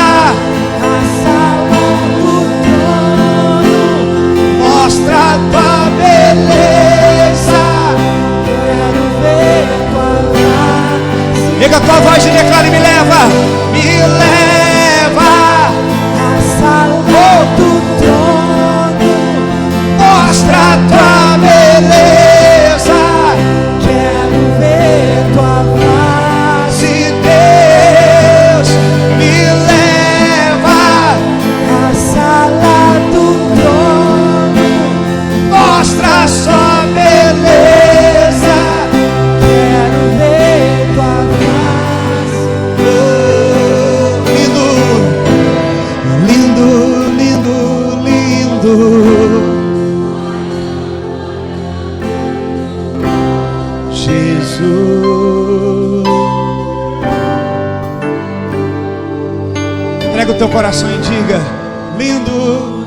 A: à sala do trono, mostra a tua beleza, quero ver tua face. Liga a tua voz e declara e me leva. Me leva à sala do trono, mostra a tua beleza, quero ver tua face, Deus. Me leva à sala do trono, mostra a sua beleza, quero ver tua face. Lindo, lindo, lindo, lindo. Jesus. Entrega o teu coração e diga: lindo,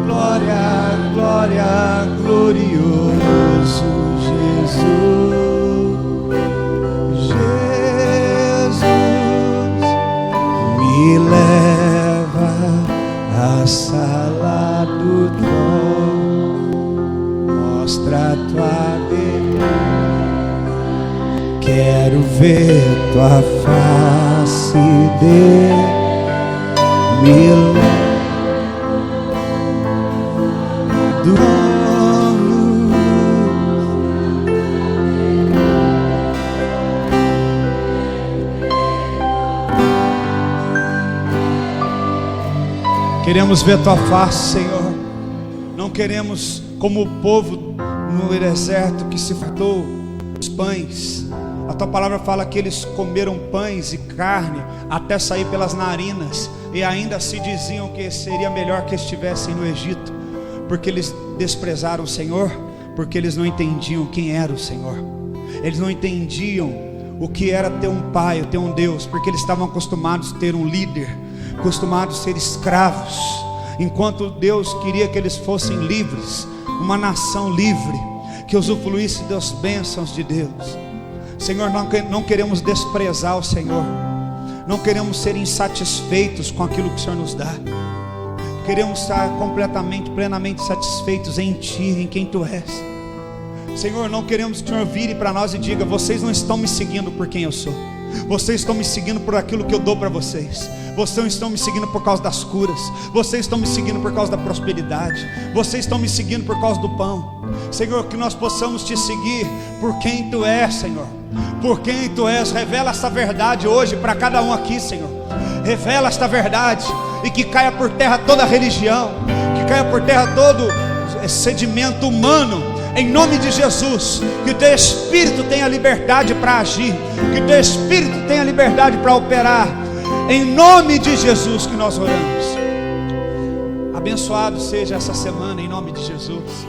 A: glória, glória, glorioso Jesus, Jesus. Me leva à sala do trono, mostra a tua beleza, quero ver tua face, Deus. Me leva do trono. Queremos ver tua face, Senhor. Não queremos como o povo no deserto que se fartou os pães. A tua palavra fala que eles comeram pães e carne até sair pelas narinas, e ainda se diziam que seria melhor que estivessem no Egito, porque eles desprezaram o Senhor, porque eles não entendiam quem era o Senhor. Eles não entendiam o que era ter um pai, ter um Deus, porque eles estavam acostumados a ter um líder, acostumados a ser escravos, enquanto Deus queria que eles fossem livres, uma nação livre, que usufruísse das bênçãos de Deus. Senhor, não queremos desprezar o Senhor, não queremos ser insatisfeitos com aquilo que o Senhor nos dá. Queremos estar completamente, plenamente satisfeitos em Ti, em quem Tu és. Senhor, não queremos que o Senhor vire para nós e diga: vocês não estão me seguindo por quem eu sou, vocês estão me seguindo por aquilo que eu dou para vocês. Vocês estão me seguindo por causa das curas, vocês estão me seguindo por causa da prosperidade, vocês estão me seguindo por causa do pão. Senhor, que nós possamos te seguir por quem tu és, Senhor, por quem tu és. Revela esta verdade hoje para cada um aqui, Senhor. Revela esta verdade, e que caia por terra toda religião, que caia por terra todo sedimento humano, em nome de Jesus. Que o teu Espírito tenha liberdade para agir, que o teu Espírito tenha liberdade para operar, em nome de Jesus que nós oramos. Abençoado seja essa semana, em nome de Jesus.